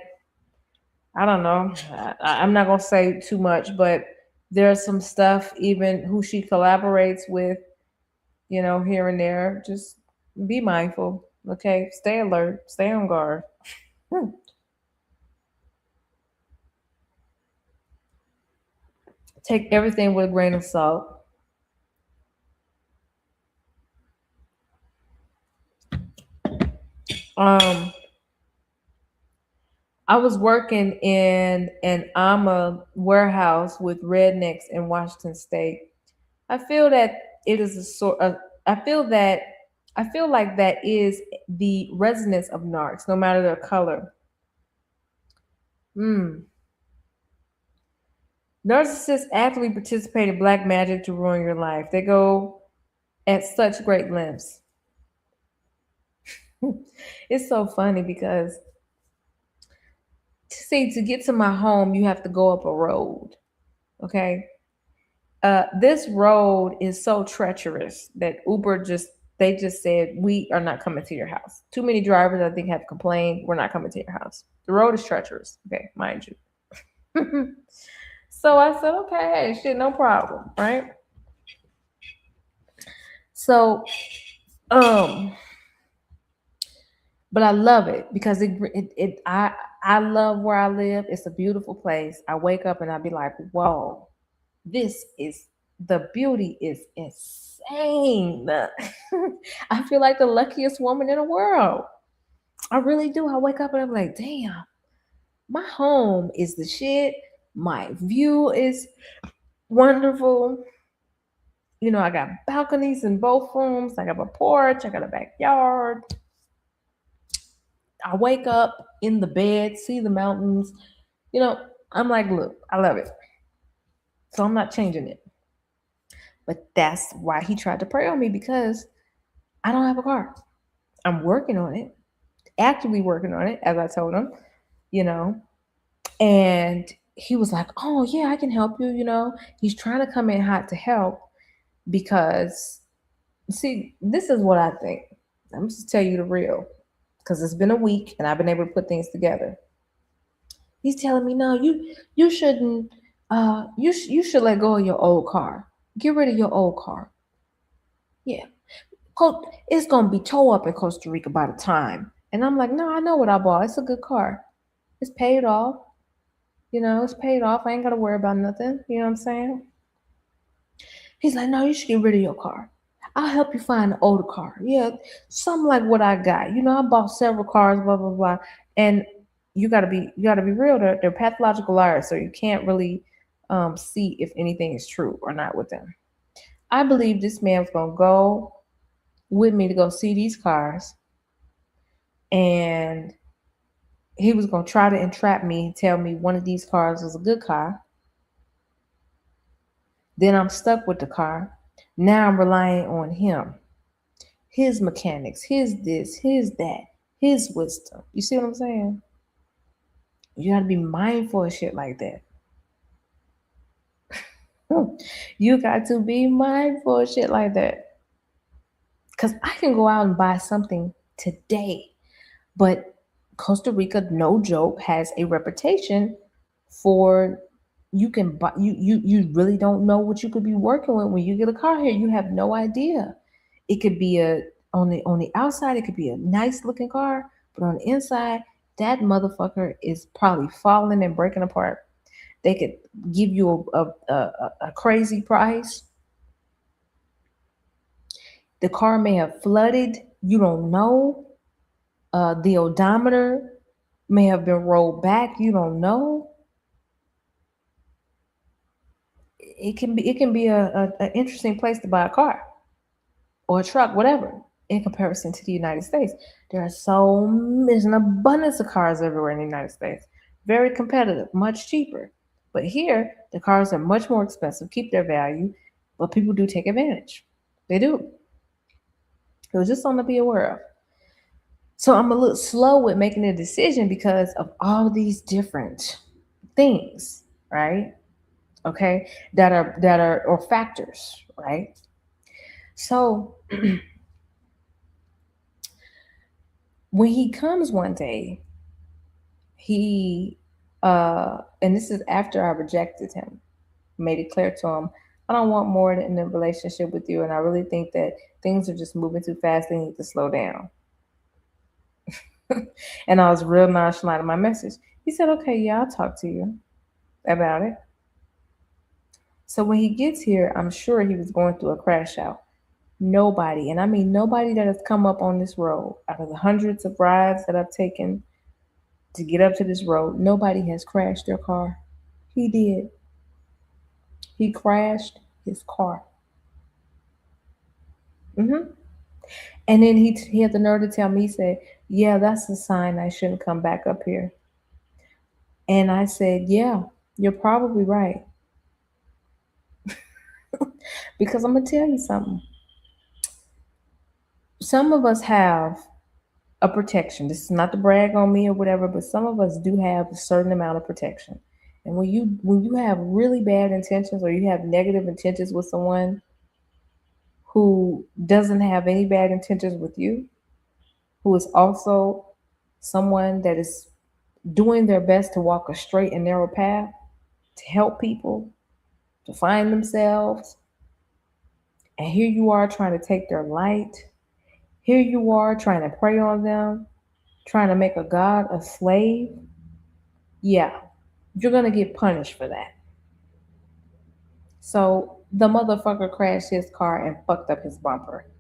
I don't know, I'm not going to say too much, but there's some stuff, even who she collaborates with, here and there. Just be mindful, okay? Stay alert, stay on guard. Take everything with a grain of salt. Um, I was working in an AMA warehouse with rednecks in Washington State. I feel that it is a sort of, I feel like that is the resonance of narcs, no matter their color. Narcissists actively participate in black magic to ruin your life. They go at such great lengths. It's so funny because to get to my home, you have to go up a road. Okay. This road is so treacherous that Uber they just said, we are not coming to your house. Too many drivers, I think, have complained, we're not coming to your house. The road is treacherous. Okay, mind you. So I said, okay, hey, shit, no problem, right? So, but I love it because I love where I live. It's a beautiful place. I wake up and I be like, whoa, the beauty is insane. I feel like the luckiest woman in the world. I really do. I wake up and I'm like, damn, my home is the shit. My view is wonderful. I got balconies in both rooms. I got a porch. I got a backyard. I wake up in the bed, see the mountains. I'm like, look, I love it. So I'm not changing it. But that's why he tried to prey on me, because I don't have a car. I'm working on it, actively working on it, as I told him, and he was like, "Oh yeah, I can help you." He's trying to come in hot to help because, see, this is what I think. I'm just tell you the real, because it's been a week and I've been able to put things together. He's telling me, "No, you shouldn't. You should let go of your old car. Get rid of your old car. Yeah, it's gonna be towed up in Costa Rica by the time." And I'm like, "No, I know what I bought. It's a good car. It's paid off. It's paid off. I ain't gotta worry about nothing. You know what I'm saying?" He's like, "No, you should get rid of your car. I'll help you find an older car. Yeah, something like what I got. I bought several cars, blah blah blah." And you gotta be real. They're pathological liars, so you can't really see if anything is true or not with them. I believe this man was gonna go with me to go see these cars, and he was gonna try to entrap me, tell me one of these cars was a good car. Then I'm stuck with the car. Now I'm relying on him, his mechanics, his this, his that, his wisdom. You see what I'm saying? You got to be mindful of shit like that. You got to be mindful of shit like that. Because I can go out and buy something today, but Costa Rica, no joke, has a reputation for, you can buy, you really don't know what you could be working with when you get a car here. You have no idea. It could be on the outside, it could be a nice looking car, but on the inside, that motherfucker is probably falling and breaking apart. They could give you a crazy price. The car may have flooded. You don't know. The odometer may have been rolled back. You don't know. It can be a interesting place to buy a car or a truck, whatever, in comparison to the United States. There's an abundance of cars everywhere in the United States. Very competitive, much cheaper. But here, the cars are much more expensive, keep their value, but people do take advantage. They do. It was just something to be aware of. So I'm a little slow with making a decision because of all these different things, right? Okay, that are or factors, right? So when he comes one day, he and this is after I rejected him, made it clear to him, I don't want more in a relationship with you, and I really think that things are just moving too fast. They need to slow down. And I was real nonchalant in my message. He said, "Okay, yeah, I'll talk to you about it." So when he gets here, I'm sure he was going through a crash out. Nobody, and I mean nobody that has come up on this road, out of the hundreds of rides that I've taken to get up to this road, nobody has crashed their car. He did. He crashed his car. hmm And then he had the nerve to tell me, he said, "Yeah, that's a sign I shouldn't come back up here." And I said, "Yeah, you're probably right." Because I'm going to tell you something. Some of us have a protection. This is not to brag on me or whatever, but some of us do have a certain amount of protection. And when you have really bad intentions, or you have negative intentions with someone who doesn't have any bad intentions with you, who is also someone that is doing their best to walk a straight and narrow path, to help people to find themselves, and here you are trying to take their light. Here you are trying to prey on them, trying to make a god a slave. Yeah, you're gonna get punished for that. So the motherfucker crashed his car and fucked up his bumper.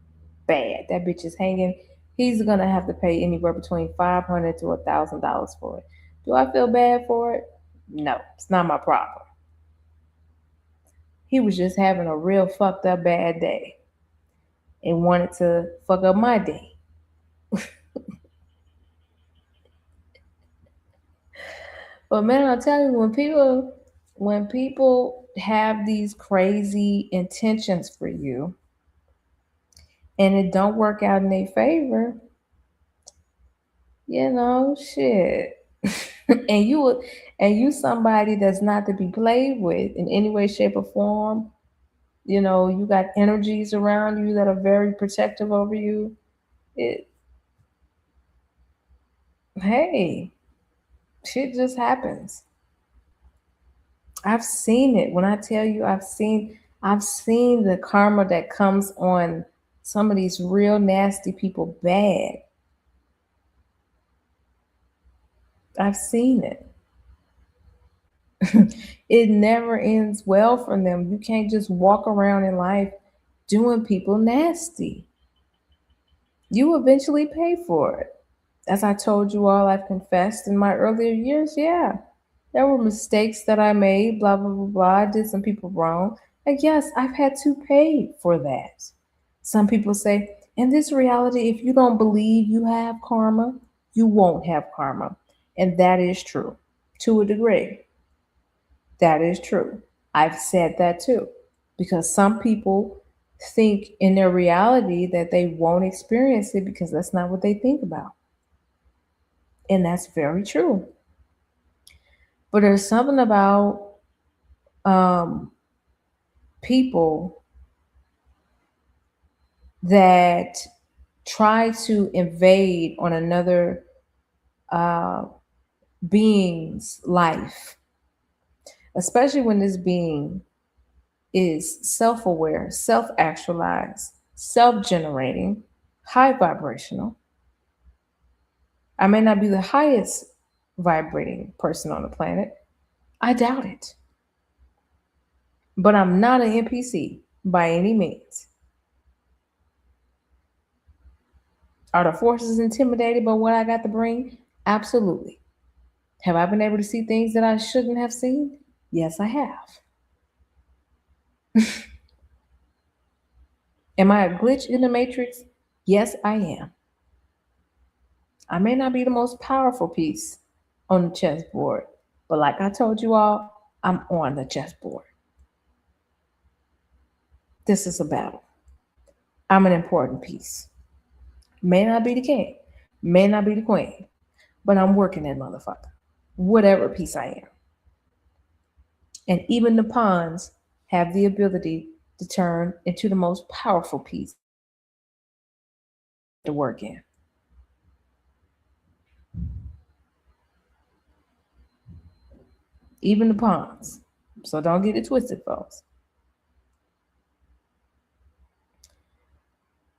Bad. That bitch is hanging. He's gonna have to pay anywhere between $500 to $1,000 for it. Do I feel bad for it? No, it's not my problem. He was just having a real fucked up bad day and wanted to fuck up my day. But man, I'll tell you, when people have these crazy intentions for you and it don't work out in their favor, shit. and you would and you somebody that's not to be played with in any way, shape, or form, you got energies around you that are very protective over you. It, hey, shit just happens. I've seen it. When I tell you I've seen the karma that comes on some of these real nasty people bad. I've seen it. It never ends well for them. You can't just walk around in life doing people nasty. You eventually pay for it. As I told you all, I've confessed in my earlier years, yeah, there were mistakes that I made, blah, blah, blah, blah. I did some people wrong. And yes, I've had to pay for that. Some people say, in this reality, if you don't believe you have karma, you won't have karma. And that is true to a degree. That is true. I've said that too. Because some people think in their reality that they won't experience it because that's not what they think about. And that's very true. But there's something about um, people that try to invade on another uh, being's life, especially when this being is self aware, self actualized, self generating, high vibrational. I may not be the highest vibrating person on the planet. I doubt it. But I'm not an NPC by any means. Are the forces intimidated by what I got to bring? Absolutely. Have I been able to see things that I shouldn't have seen? Yes, I have. Am I a glitch in the matrix? Yes, I am. I may not be the most powerful piece on the chessboard, but like I told you all, I'm on the chessboard. This is a battle. I'm an important piece. May not be the king, may not be the queen, but I'm working that motherfucker, whatever piece I am. And even the pawns have the ability to turn into the most powerful piece to work in. Even the pawns. So don't get it twisted, folks.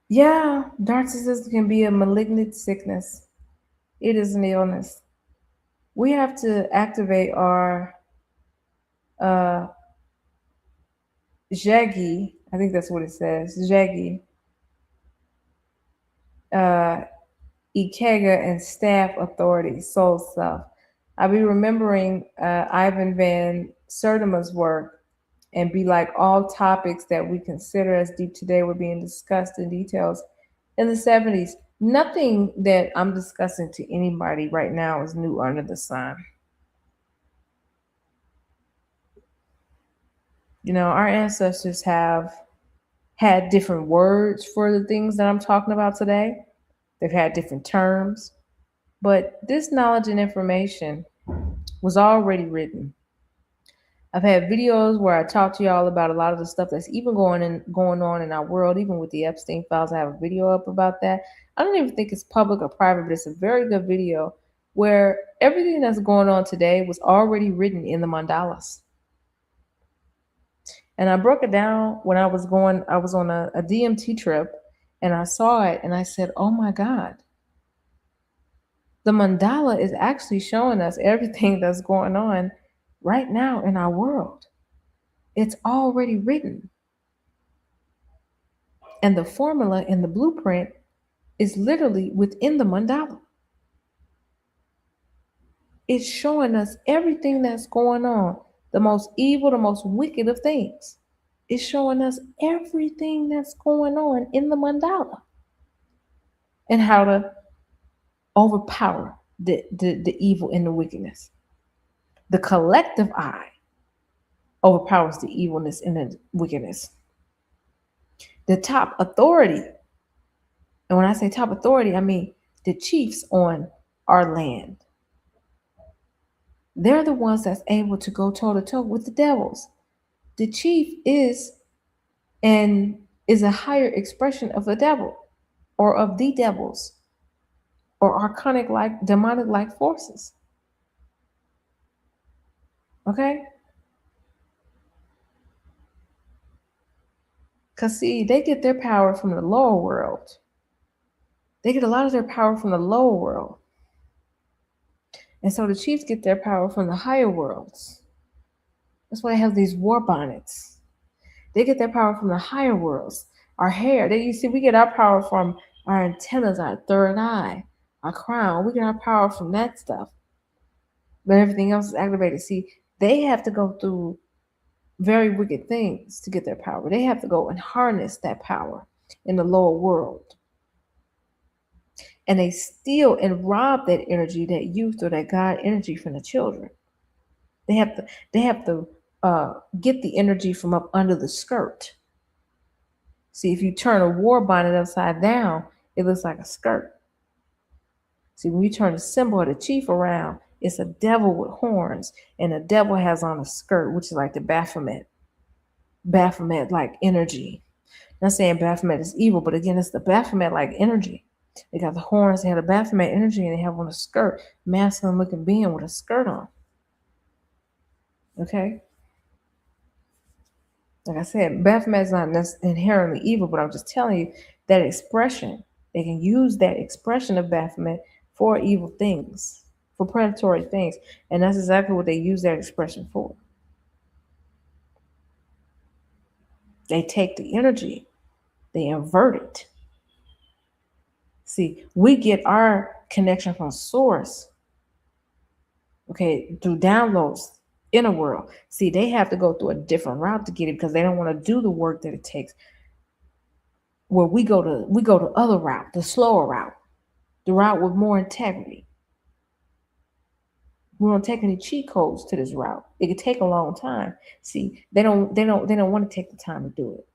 Yeah, narcissism can be a malignant sickness. It is an illness. We have to activate our uh, Jagi, I think that's what it says, Jagi, uh, Ikega, and staff authority, soul self. I'll be remembering Ivan Van Sertima's work and be like all topics that we consider as deep today were being discussed in details in the 70s. Nothing that I'm discussing to anybody right now is new under the sun. Our ancestors have had different words for the things that I'm talking about today. They've had different terms, but this knowledge and information was already written. I've had videos where I talk to y'all about a lot of the stuff that's even going on in our world, even with the Epstein files. I have a video up about that. I don't even think it's public or private, but it's a very good video where everything that's going on today was already written in the mandalas. And I broke it down when I was on a DMT trip and I saw it and I said, oh my God, the mandala is actually showing us everything that's going on right now in our world. It's already written. And the formula in the blueprint is literally within the mandala. It's showing us everything that's going on, the most evil, the most wicked of things. It's showing us everything that's going on in the mandala and how to overpower the evil and the wickedness. The collective eye overpowers the evilness and the wickedness. The top authority, and when I say top authority, I mean the chiefs on our land, They're the ones that's able to go toe to toe with the devils. The chief and is a higher expression of the devil or of the devils or archonic like demonic like forces. Okay? Because see, they get their power from the lower world. They get a lot of their power from the lower world. And so the chiefs get their power from the higher worlds. That's why they have these war bonnets. They get their power from the higher worlds. Our hair, you see, we get our power from our antennas, our third eye, our crown. We get our power from that stuff. But everything else is activated. See, they have to go through very wicked things to get their power. They have to go and harness that power in the lower world. And they steal and rob that energy, that youth or that God energy from the children. They have to get the energy from up under the skirt. See, if you turn a war bonnet upside down, it looks like a skirt. See, when you turn the symbol of the chief around, it's a devil with horns, and the devil has on a skirt, which is like the Baphomet. Baphomet like energy. Not saying Baphomet is evil, but again, it's the Baphomet like energy. They got the horns, they have the Baphomet energy, and they have on a skirt, masculine looking being with a skirt on. Okay? Like I said, Baphomet is not inherently evil, but I'm just telling you that expression, they can use that expression of Baphomet for evil things, for predatory things. And that's exactly what they use that expression for. They take the energy, they invert it. See, we get our connection from source, okay, through downloads, inner world. See, they have to go through a different route to get it because they don't want to do the work that it takes. Where we go to other route, the slower route, the route with more integrity. We don't take any cheat codes to this route. It could take a long time. See, they don't want to take the time to do it.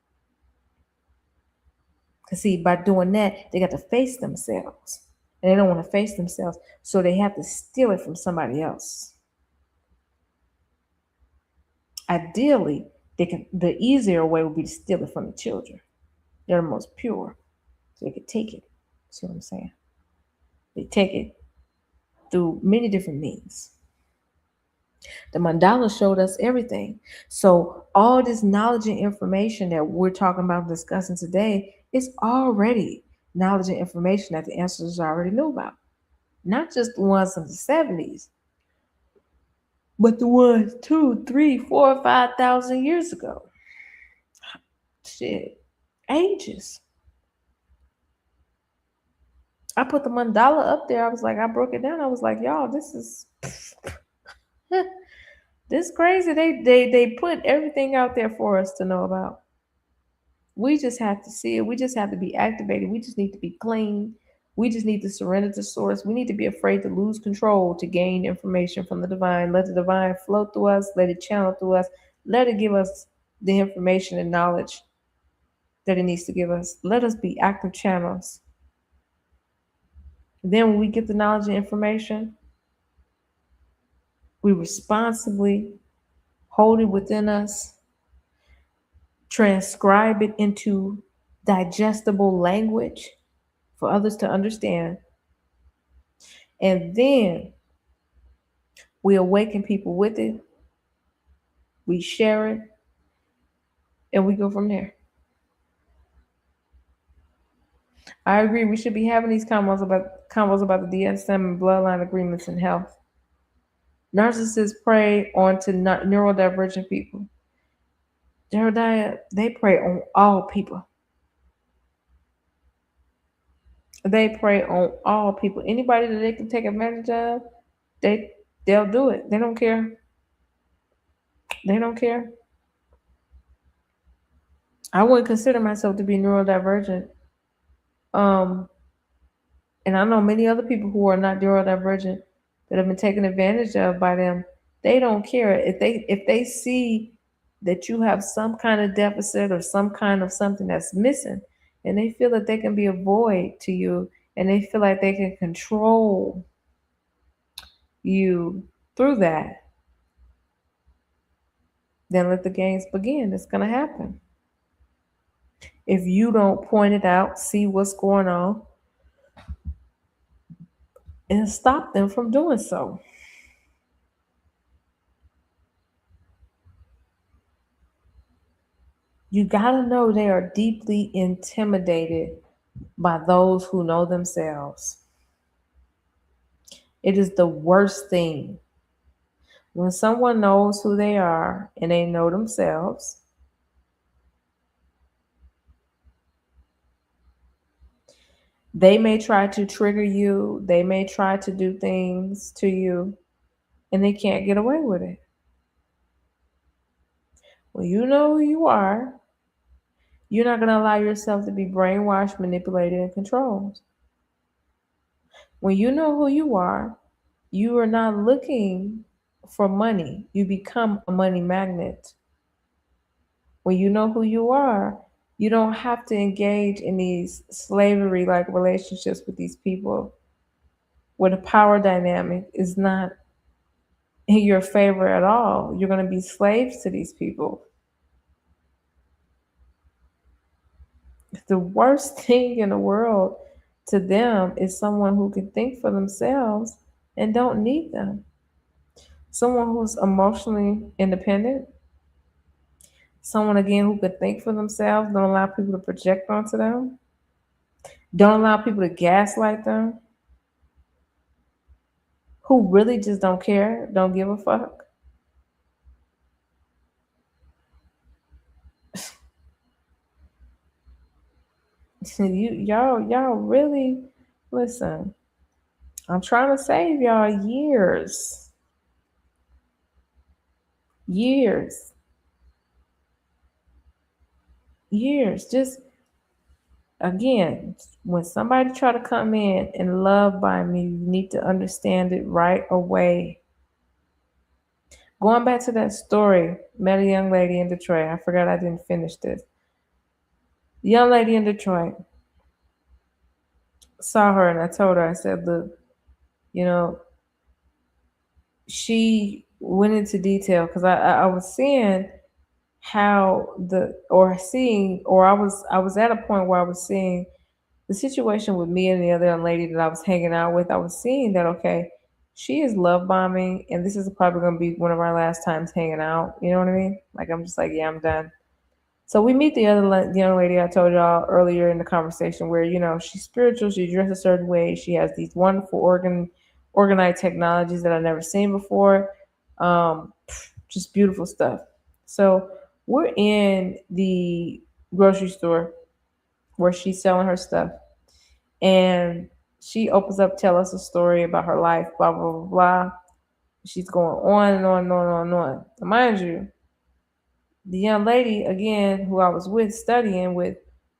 Because see, by doing that, they got to face themselves. And they don't want to face themselves. So they have to steal it from somebody else. Ideally, the easier way would be to steal it from the children. They're the most pure. So they could take it. See what I'm saying? They take it through many different means. The mandala showed us everything. So all this knowledge and information that we're talking about discussing today is already knowledge and information that the ancestors already knew about. Not just the ones of the 70s, but the ones 2, 3, 4, 5,000 years ago. Shit. Ages. I put the mandala up there. I broke it down. I was like, y'all, this is this crazy. They put everything out there for us to know about. We just have to see it. We just have to be activated. We just need to be clean. We just need to surrender to source. We need to be afraid to lose control to gain information from the divine. Let the divine flow through us. Let it channel through us. Let it give us the information and knowledge that it needs to give us. Let us be active channels. Then when we get the knowledge and information, we responsibly hold it within us, transcribe it into digestible language for others to understand. And then we awaken people with it, we share it, and we go from there. I agree. We should be having these combos about the DSM and bloodline agreements in health. Narcissists prey onto neurodivergent people. They prey on all people. They prey on all people. Anybody that they can take advantage of, they'll do it. They don't care. They don't care. I wouldn't consider myself to be neurodivergent. And I know many other people who are not neurodivergent that have been taken advantage of by them. They don't care if they see that you have some kind of deficit or some kind of something that's missing, and they feel that they can be a void to you, and they feel like they can control you through that, then let the games begin. It's going to happen. If you don't point it out, see what's going on, and stop them from doing so. You got to know they are deeply intimidated by those who know themselves. It is the worst thing. When someone knows who they are and they know themselves, they may try to trigger you, they may try to do things to you, and they can't get away with it. When you know who you are, you're not going to allow yourself to be brainwashed, manipulated, and controlled. When you know who you are, you are not looking for money. You become a money magnet. When you know who you are, you don't have to engage in these slavery like relationships with these people where the power dynamic is not in your favor at all. You're going to be slaves to these people. The worst thing in the world to them is someone who can think for themselves and don't need them. Someone who's emotionally independent, someone again who can think for themselves, don't allow people to project onto them, don't allow people to gaslight them, who really just don't care, don't give a fuck. Y'all really listen. I'm trying to save y'all years. Years. Years. Just again, when somebody try to come in and love by me, you need to understand it right away. Going back to that story, met a young lady in Detroit. I forgot I didn't finish this. The young lady in Detroit, saw her and I told her, I said, look, you know, she went into detail because I was seeing how the or seeing or I was at a point where I was seeing the situation with me and the other young lady that I was hanging out with. I was seeing that okay, she is love bombing and this is probably gonna be one of our last times hanging out. You know what I mean? Like I'm just like, yeah, I'm done. So we meet the other young lady I told y'all earlier in the conversation where, she's spiritual, she dresses a certain way, she has these wonderful organized technologies that I've never seen before. Just beautiful stuff. So we're in the grocery store where she's selling her stuff. And she opens up, tell us a story about her life, blah, blah, blah, blah. She's going on and on and on and on and on. Now, mind you, the young lady again who I was with studying with,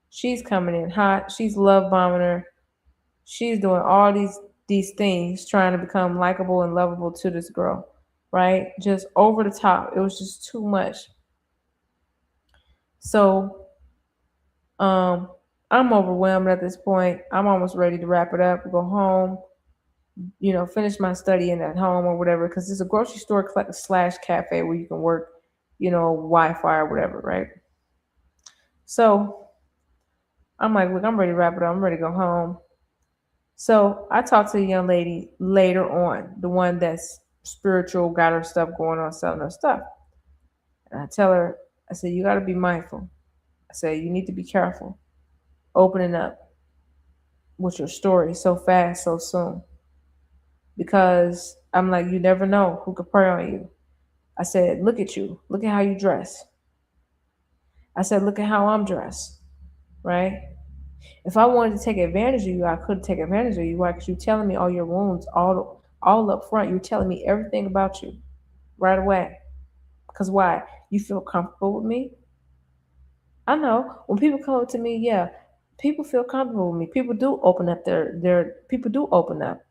she's coming in hot. She's love bombing her. She's doing all these things, trying to become likable and lovable to this girl, right? Just over the top. It was just too much. So I'm overwhelmed at this point. I'm almost ready to wrap it up, go home, finish my studying at home or whatever, because it's a grocery store slash cafe where you can work, Wi-Fi or whatever, right? So I'm like, look, I'm ready to wrap it up. I'm ready to go home. So I talked to the young lady later on, the one that's spiritual, got her stuff going on, selling her stuff. And I tell her, I said, you got to be mindful. I said, you need to be careful opening up with your story so fast, so soon. Because I'm like, you never know who could prey on you. I said, look at you. Look at how you dress. I said, look at how I'm dressed, right? If I wanted to take advantage of you, I could take advantage of you. Why? Because you're telling me all your wounds, all up front. You're telling me everything about you right away. Because why? You feel comfortable with me. I know when people come up to me, yeah, people feel comfortable with me. People do open up their people do open up.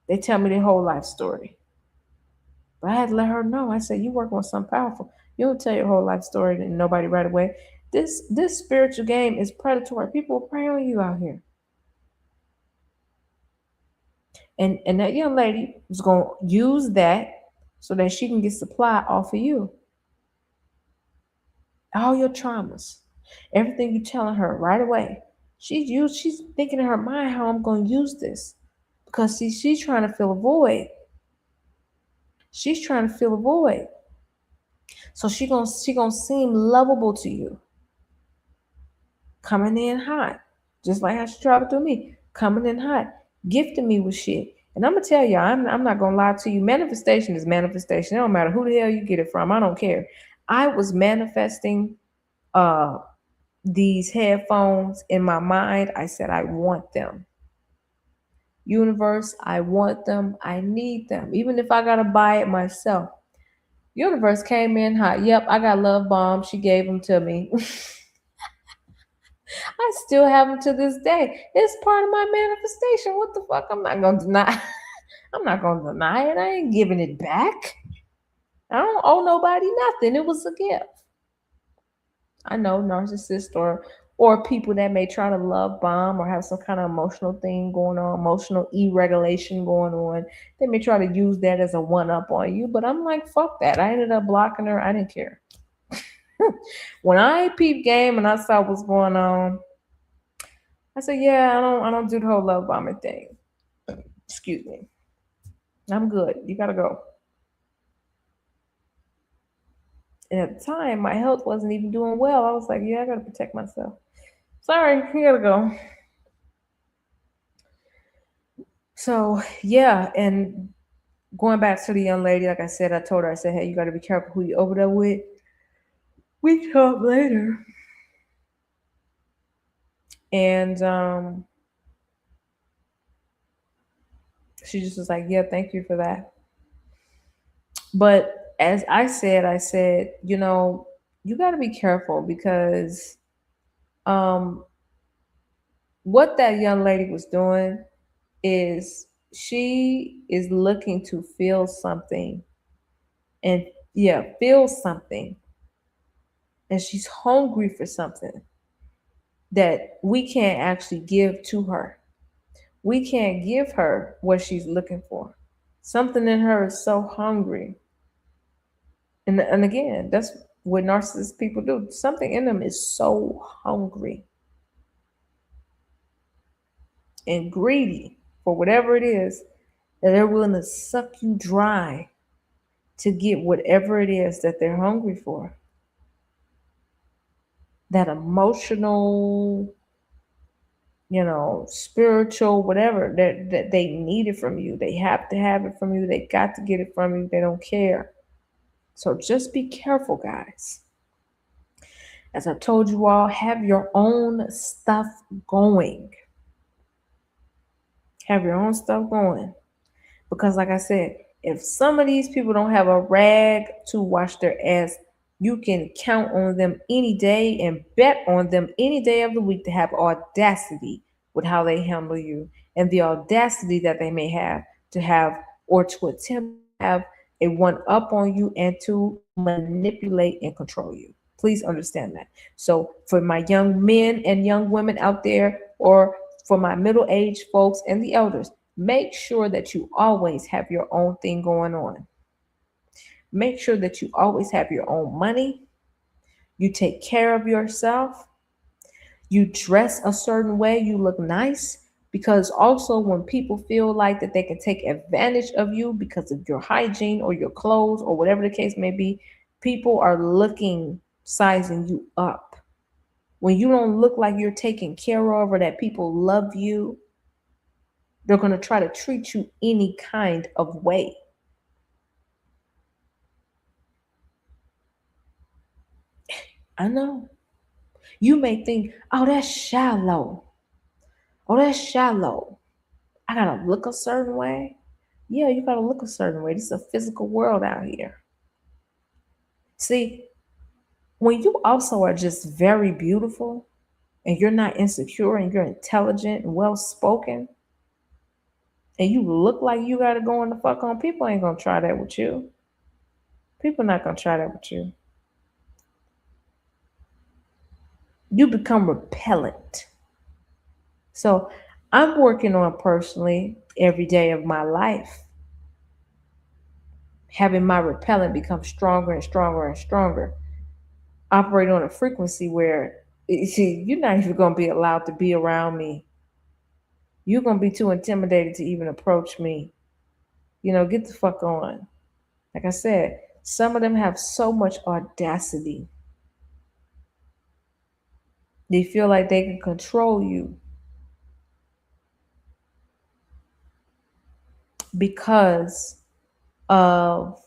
They tell me their whole life story. But I had to let her know. I said, you work on something powerful. You don't tell your whole life story to nobody right away. This spiritual game is predatory. People will prey on you out here. And that young lady was gonna use that so that she can get supply off of you. All your traumas, everything you telling her right away. She's thinking in her mind how I'm gonna use this. Because see, she's trying to fill a void. She's trying to fill a void. So she gonna seem lovable to you, coming in hot, just like how she traveled through me, coming in hot, gifting me with shit. And I'm gonna tell you, I'm not gonna lie to you. Manifestation is manifestation. It don't matter who the hell you get it from. I don't care. I was manifesting uh these headphones in my mind. I said I want them. Universe, I want them. I need them. Even if I gotta buy it myself. Universe came in hot. Yep, I got love bombs. She gave them to me. I still have them to this day. It's part of my manifestation. What the fuck? I'm not gonna deny. I'm not gonna deny it. I ain't giving it back. I don't owe nobody nothing. It was a gift. I know narcissists or people that may try to love bomb or have some kind of emotional thing going on, emotional regulation going on. They may try to use that as a one up on you, but I'm like, fuck that. I ended up blocking her. I didn't care. When I peeped game and I saw what's going on, I said, yeah, I don't do the whole love bombing thing. Excuse me. I'm good. You gotta go. And at the time, my health wasn't even doing well. I was like, yeah, I gotta protect myself. Sorry, you gotta go. So yeah, and going back to the young lady, like I said, I told her, I said, hey, you gotta be careful who you over there with. We talk later. And she just was like, yeah, thank you for that. But as I said, you got to be careful because um, what that young lady was doing is she is looking to feel something and, yeah, feel something. And she's hungry for something that we can't actually give to her. We can't give her what she's looking for. Something in her is so hungry. And again, that's what narcissist people do. Something in them is so hungry and greedy for whatever it is that they're willing to suck you dry to get whatever it is that they're hungry for. That emotional, spiritual, whatever that they need it from you. They have to have it from you. They got to get it from you. They don't care. So just be careful, guys. As I told you all, have your own stuff going. Have your own stuff going. Because, like I said, if some of these people don't have a rag to wash their ass, you can count on them any day and bet on them any day of the week to have audacity with how they handle you and the audacity that they may have to have or to attempt to have a one up on you and to manipulate and control you. Please understand that. So, for my young men and young women out there, or for my middle aged folks and the elders, make sure that you always have your own thing going on. Make sure that you always have your own money. You take care of yourself. You dress a certain way. You look nice. Because also when people feel like that they can take advantage of you because of your hygiene or your clothes or whatever the case may be, people are looking, sizing you up. When you don't look like you're taken care of or that people love you, they're going to try to treat you any kind of way. I know. You may think, oh, that's shallow. Oh, that's shallow. I got to look a certain way. Yeah, you got to look a certain way. This is a physical world out here. See, when you also are just very beautiful and you're not insecure and you're intelligent and well spoken, and you look like you got to go in the fuck on, people ain't going to try that with you. People not going to try that with you. You become repellent. So I'm working on personally every day of my life, having my repellent become stronger and stronger and stronger, operate on a frequency where see, you're not even going to be allowed to be around me. You're going to be too intimidated to even approach me. Get the fuck on. Like I said, some of them have so much audacity. They feel like they can control you because of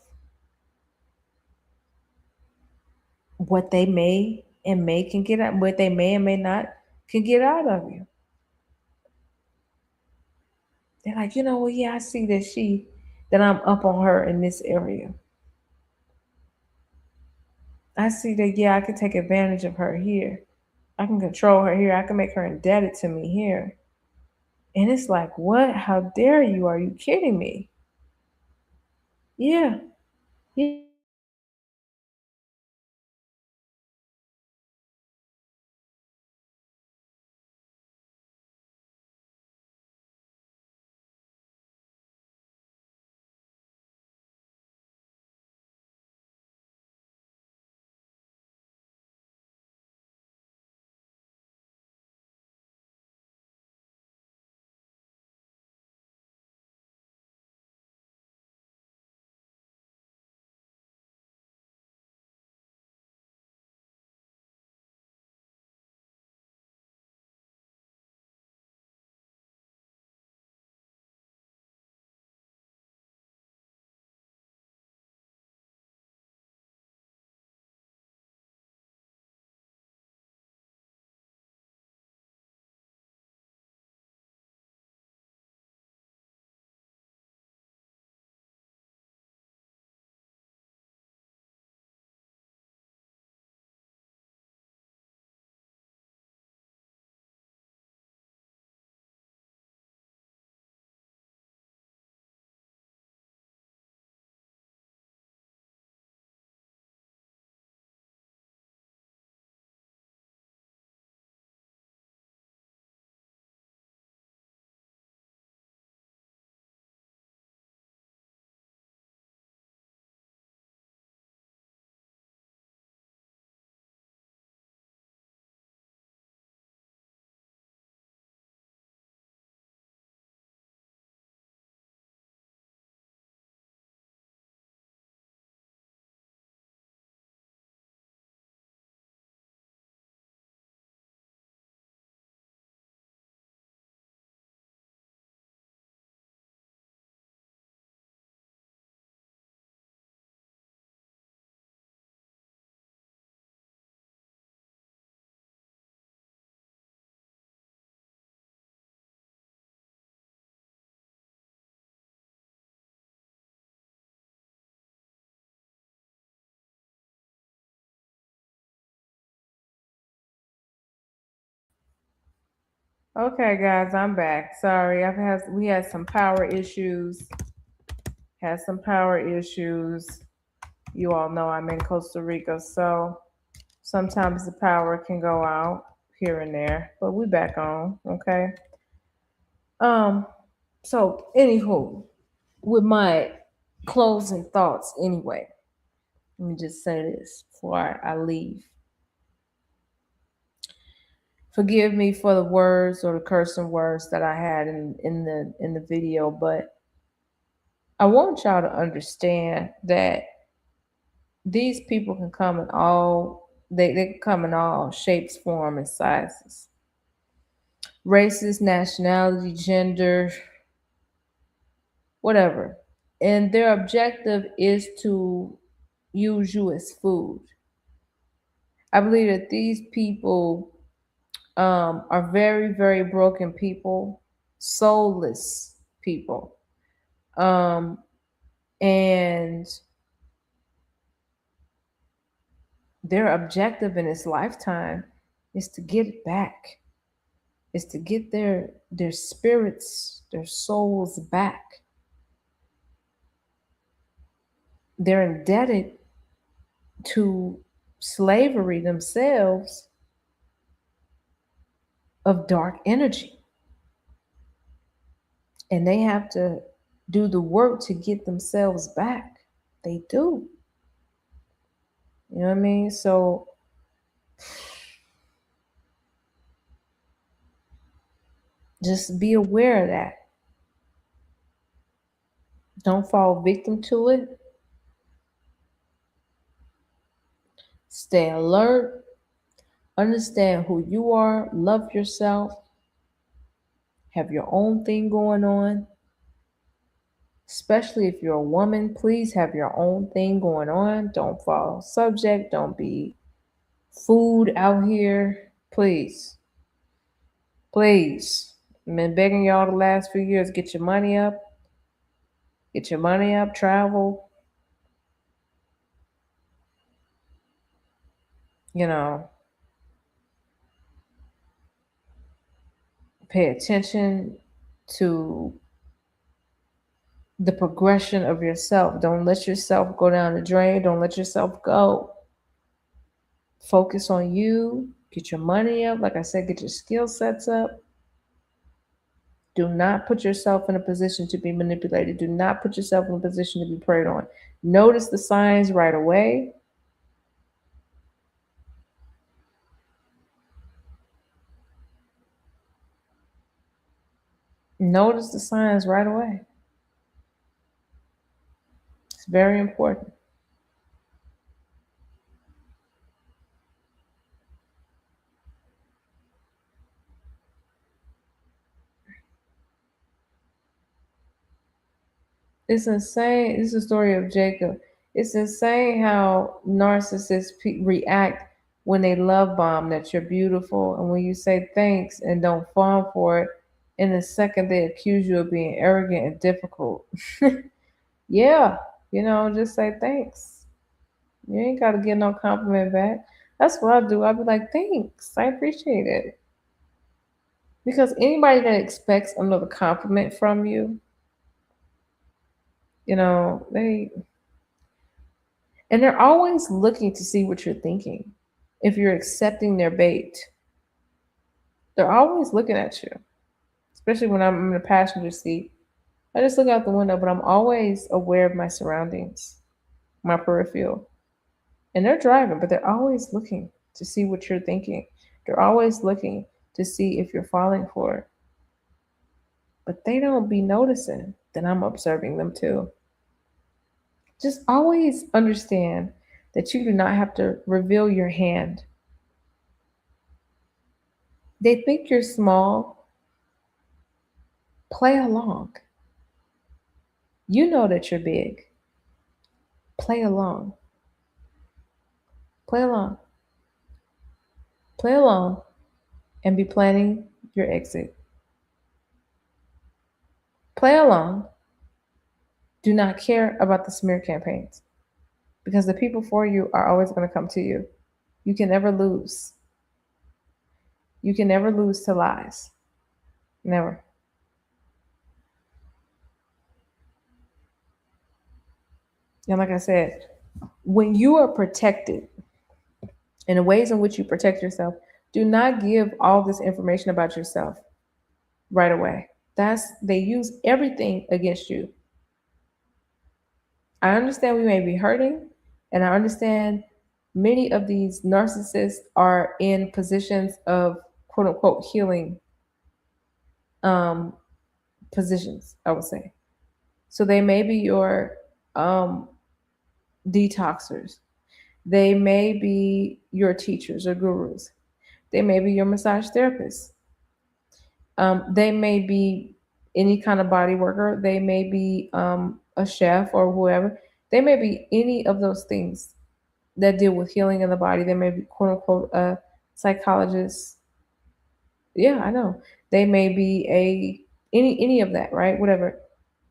what they may can get out, what they may and may not can get out of you. They're like, well, yeah, I see that I'm up on her in this area. I see that, yeah, I can take advantage of her here. I can control her here. I can make her indebted to me here. And it's like, what? How dare you? Are you kidding me? Yeah. Yeah. Okay, guys, I'm back. Sorry, we had some power issues. Had some power issues. You all know I'm in Costa Rica, so sometimes the power can go out here and there, but we back on. Okay. Um. So, anywho, with my closing thoughts, anyway, let me just say this before I leave. Forgive me for the words or the cursing words that I had in the video, but I want y'all to understand that these people can come in all they can come in all shapes, form, and sizes. Races, nationality, gender, whatever. And their objective is to use you as food. I believe that these people are very, very broken people, soulless people. Um, and their objective in this lifetime is to get it back, is to get their spirits, their souls back. They're indebted to slavery themselves of dark energy. And they have to do the work to get themselves back. They do. You know what I mean? So just be aware of that. Don't fall victim to it. Stay alert. Understand who you are. Love yourself. Have your own thing going on. Especially if you're a woman, please have your own thing going on. Don't fall subject. Don't be food out here. Please. Please. I've been begging y'all the last few years, get your money up. Get your money up, travel, you know, pay attention to the progression of yourself. Don't let yourself go down the drain. Don't let yourself go. Focus on you. Get your money up. Like I said, get your skill sets up. Do not put yourself in a position to be manipulated. Do not put yourself in a position to be preyed on. Notice the signs right away. Notice the signs right away. It's very important. It's insane. This is the story of Jacob. It's insane how narcissists react when they love bomb that you're beautiful, and when you say thanks and don't fall for it, in a second they accuse you of being arrogant and difficult. Yeah, just say thanks. You ain't got to get no compliment back. That's what I do. I'll be like, thanks. I appreciate it. Because anybody that expects another compliment from you, they and they're always looking to see what you're thinking. If you're accepting their bait, they're always looking at you, especially when I'm in the passenger seat. I just look out the window, but I'm always aware of my surroundings, my peripheral. And they're driving, but they're always looking to see what you're thinking. They're always looking to see if you're falling for it. But they don't be noticing that I'm observing them too. Just always understand that you do not have to reveal your hand. They think you're small. Play along. You know that you're big. Play along. Play along. Play along and be planning your exit. Play along. Do not care about the smear campaigns because the people for you are always going to come to you. You can never lose. You can never lose to lies. Never. And like I said, when you are protected in the ways in which you protect yourself, do not give all this information about yourself right away. They use everything against you. I understand we may be hurting, and I understand many of these narcissists are in positions of quote unquote healing um, positions, I would say. So they may be your um, detoxers. They may be your teachers or gurus. They may be your massage therapists. They may be any kind of body worker. They may be a chef or whoever. They may be any of those things that deal with healing in the body. They may be quote unquote a psychologist. Yeah, I know. They may be any of that, right? Whatever.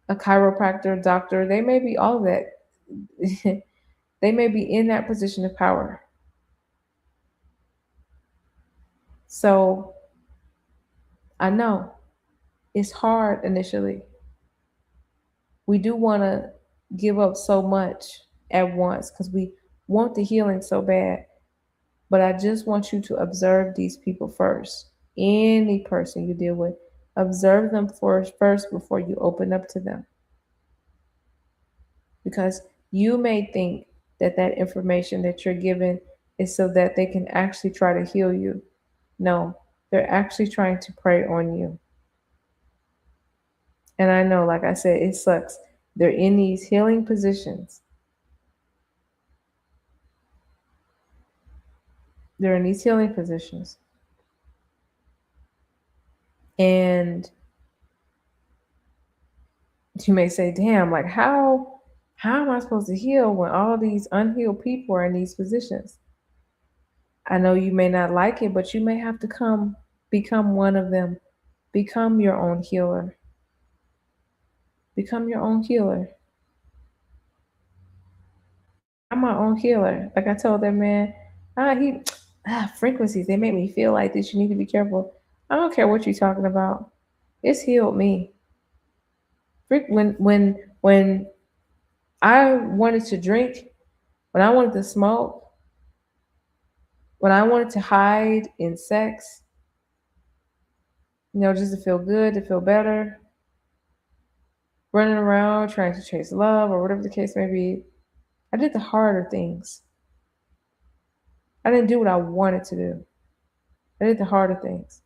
A chiropractor, doctor. They may be all of that. They may be in that position of power. So I know it's hard initially. We do want to give up so much at once because we want the healing so bad. But I just want you to observe these people first. Any person you deal with, Observe them first before you open up to them. Because you may think that that information that you're given is so that they can actually try to heal you. No, they're actually trying to prey on you. And I know, like I said, it sucks. They're in these healing positions. They're in these healing positions. And you may say, damn, like how am I supposed to heal when all these unhealed people are in these positions? I know you may not like it, but you may have to become one of them. Become your own healer. Become your own healer. I'm my own healer. Like I told that man, he frequencies, they make me feel like this. You need to be careful. I don't care what you're talking about. It's healed me. When I wanted to drink, when I wanted to smoke, when I wanted to hide in sex, just to feel good, to feel better, running around trying to chase love or whatever the case may be, I did the harder things. I didn't do what I wanted to do. I did the harder things.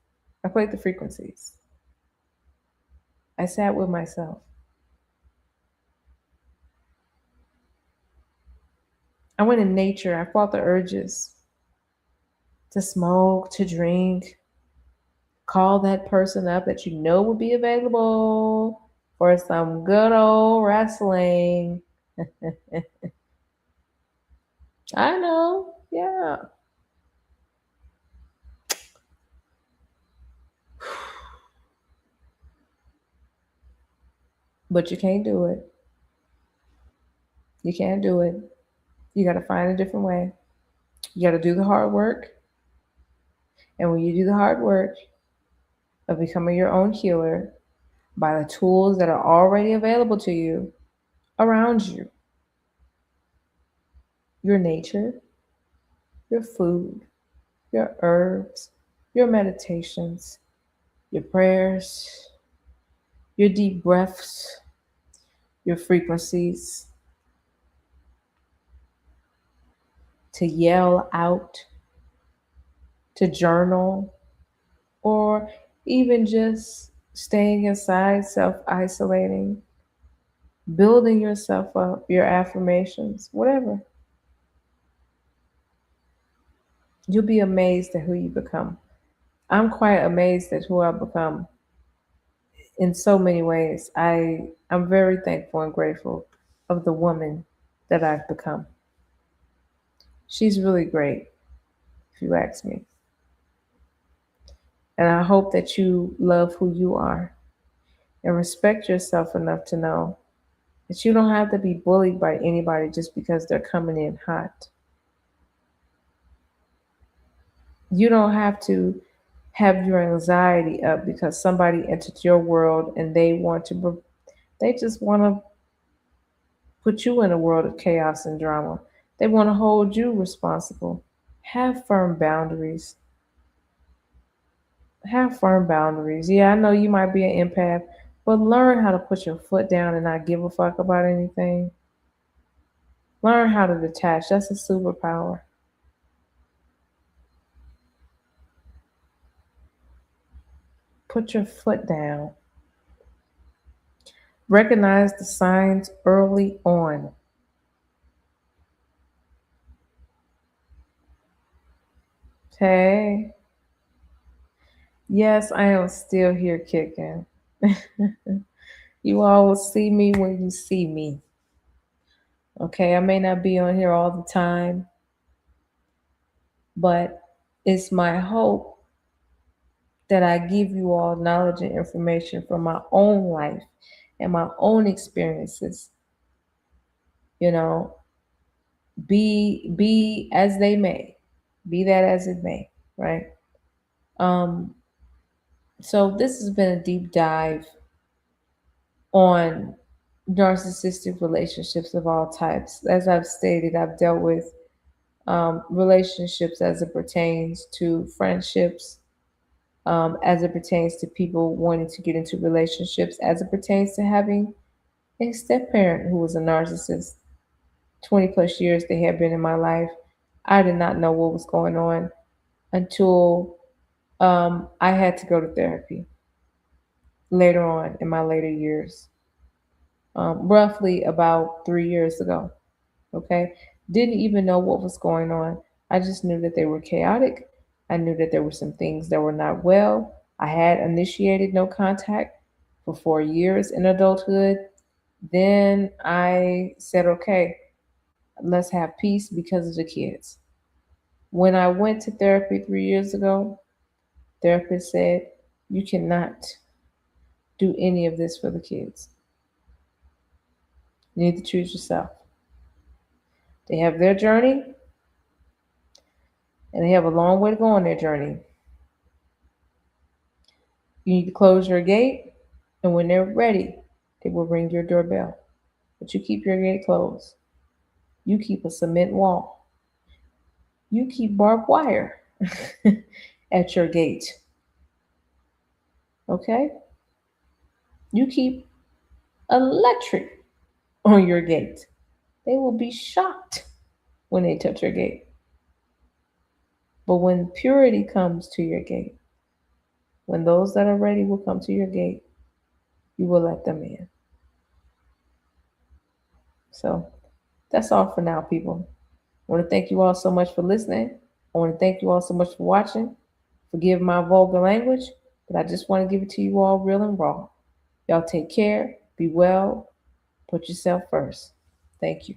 I played the frequencies. I sat with myself. I went in nature. I fought the urges to smoke, to drink, call that person up that you know will be available for some good old wrestling. I know. Yeah. But you can't do it. You can't do it. You got to find a different way. You got to do the hard work. And when you do the hard work of becoming your own healer by the tools that are already available to you around you, your nature, your food, your herbs, your meditations, your prayers, your deep breaths, your frequencies, to yell out, to journal, or even just staying inside, self isolating, building yourself up, your affirmations, whatever. You'll be amazed at who you become. I'm quite amazed at who I've become in so many ways. I'm very thankful and grateful of the woman that I've become. She's really great, if you ask me. And I hope that you love who you are and respect yourself enough to know that you don't have to be bullied by anybody just because they're coming in hot. You don't have to have your anxiety up because somebody entered your world and they just want to put you in a world of chaos and drama. They want to hold you responsible. Have firm boundaries. Have firm boundaries. Yeah, I know you might be an empath, but learn how to put your foot down and not give a fuck about anything. Learn how to detach. That's a superpower. Put your foot down. Recognize the signs early on. Okay. Yes, I am still here kicking. You all will see me when you see me. Okay, I may not be on here all the time, but it's my hope that I give you all knowledge and information from my own life and my own experiences. You know, be as they may, be that as it may, right? Um, so this has been a deep dive on narcissistic relationships of all types. As I've stated, I've dealt with relationships as it pertains to friendships, as it pertains to people wanting to get into relationships, as it pertains to having a step parent who was a narcissist. 20 plus years they had been in my life. I did not know what was going on until I had to go to therapy later on in my later years, roughly about 3 years ago. Okay. Didn't even know what was going on. I just knew that they were chaotic. I knew that there were some things that were not well. I had initiated no contact for 4 years in adulthood. Then I said, okay, let's have peace because of the kids. When I went to therapy 3 years ago, therapist said, you cannot do any of this for the kids. You need to choose yourself. They have their journey and they have a long way to go on their journey. You need to close your gate, and when they're ready, they will ring your doorbell. But you keep your gate closed. You keep a cement wall. You keep barbed wire at your gate. Okay? You keep electric on your gate. They will be shocked when they touch your gate. But when purity comes to your gate, when those that are ready will come to your gate, you will let them in. So that's all for now, people. I want to thank you all so much for listening. I want to thank you all so much for watching. Forgive my vulgar language, but I just want to give it to you all real and raw. Y'all take care, be well, put yourself first. Thank you.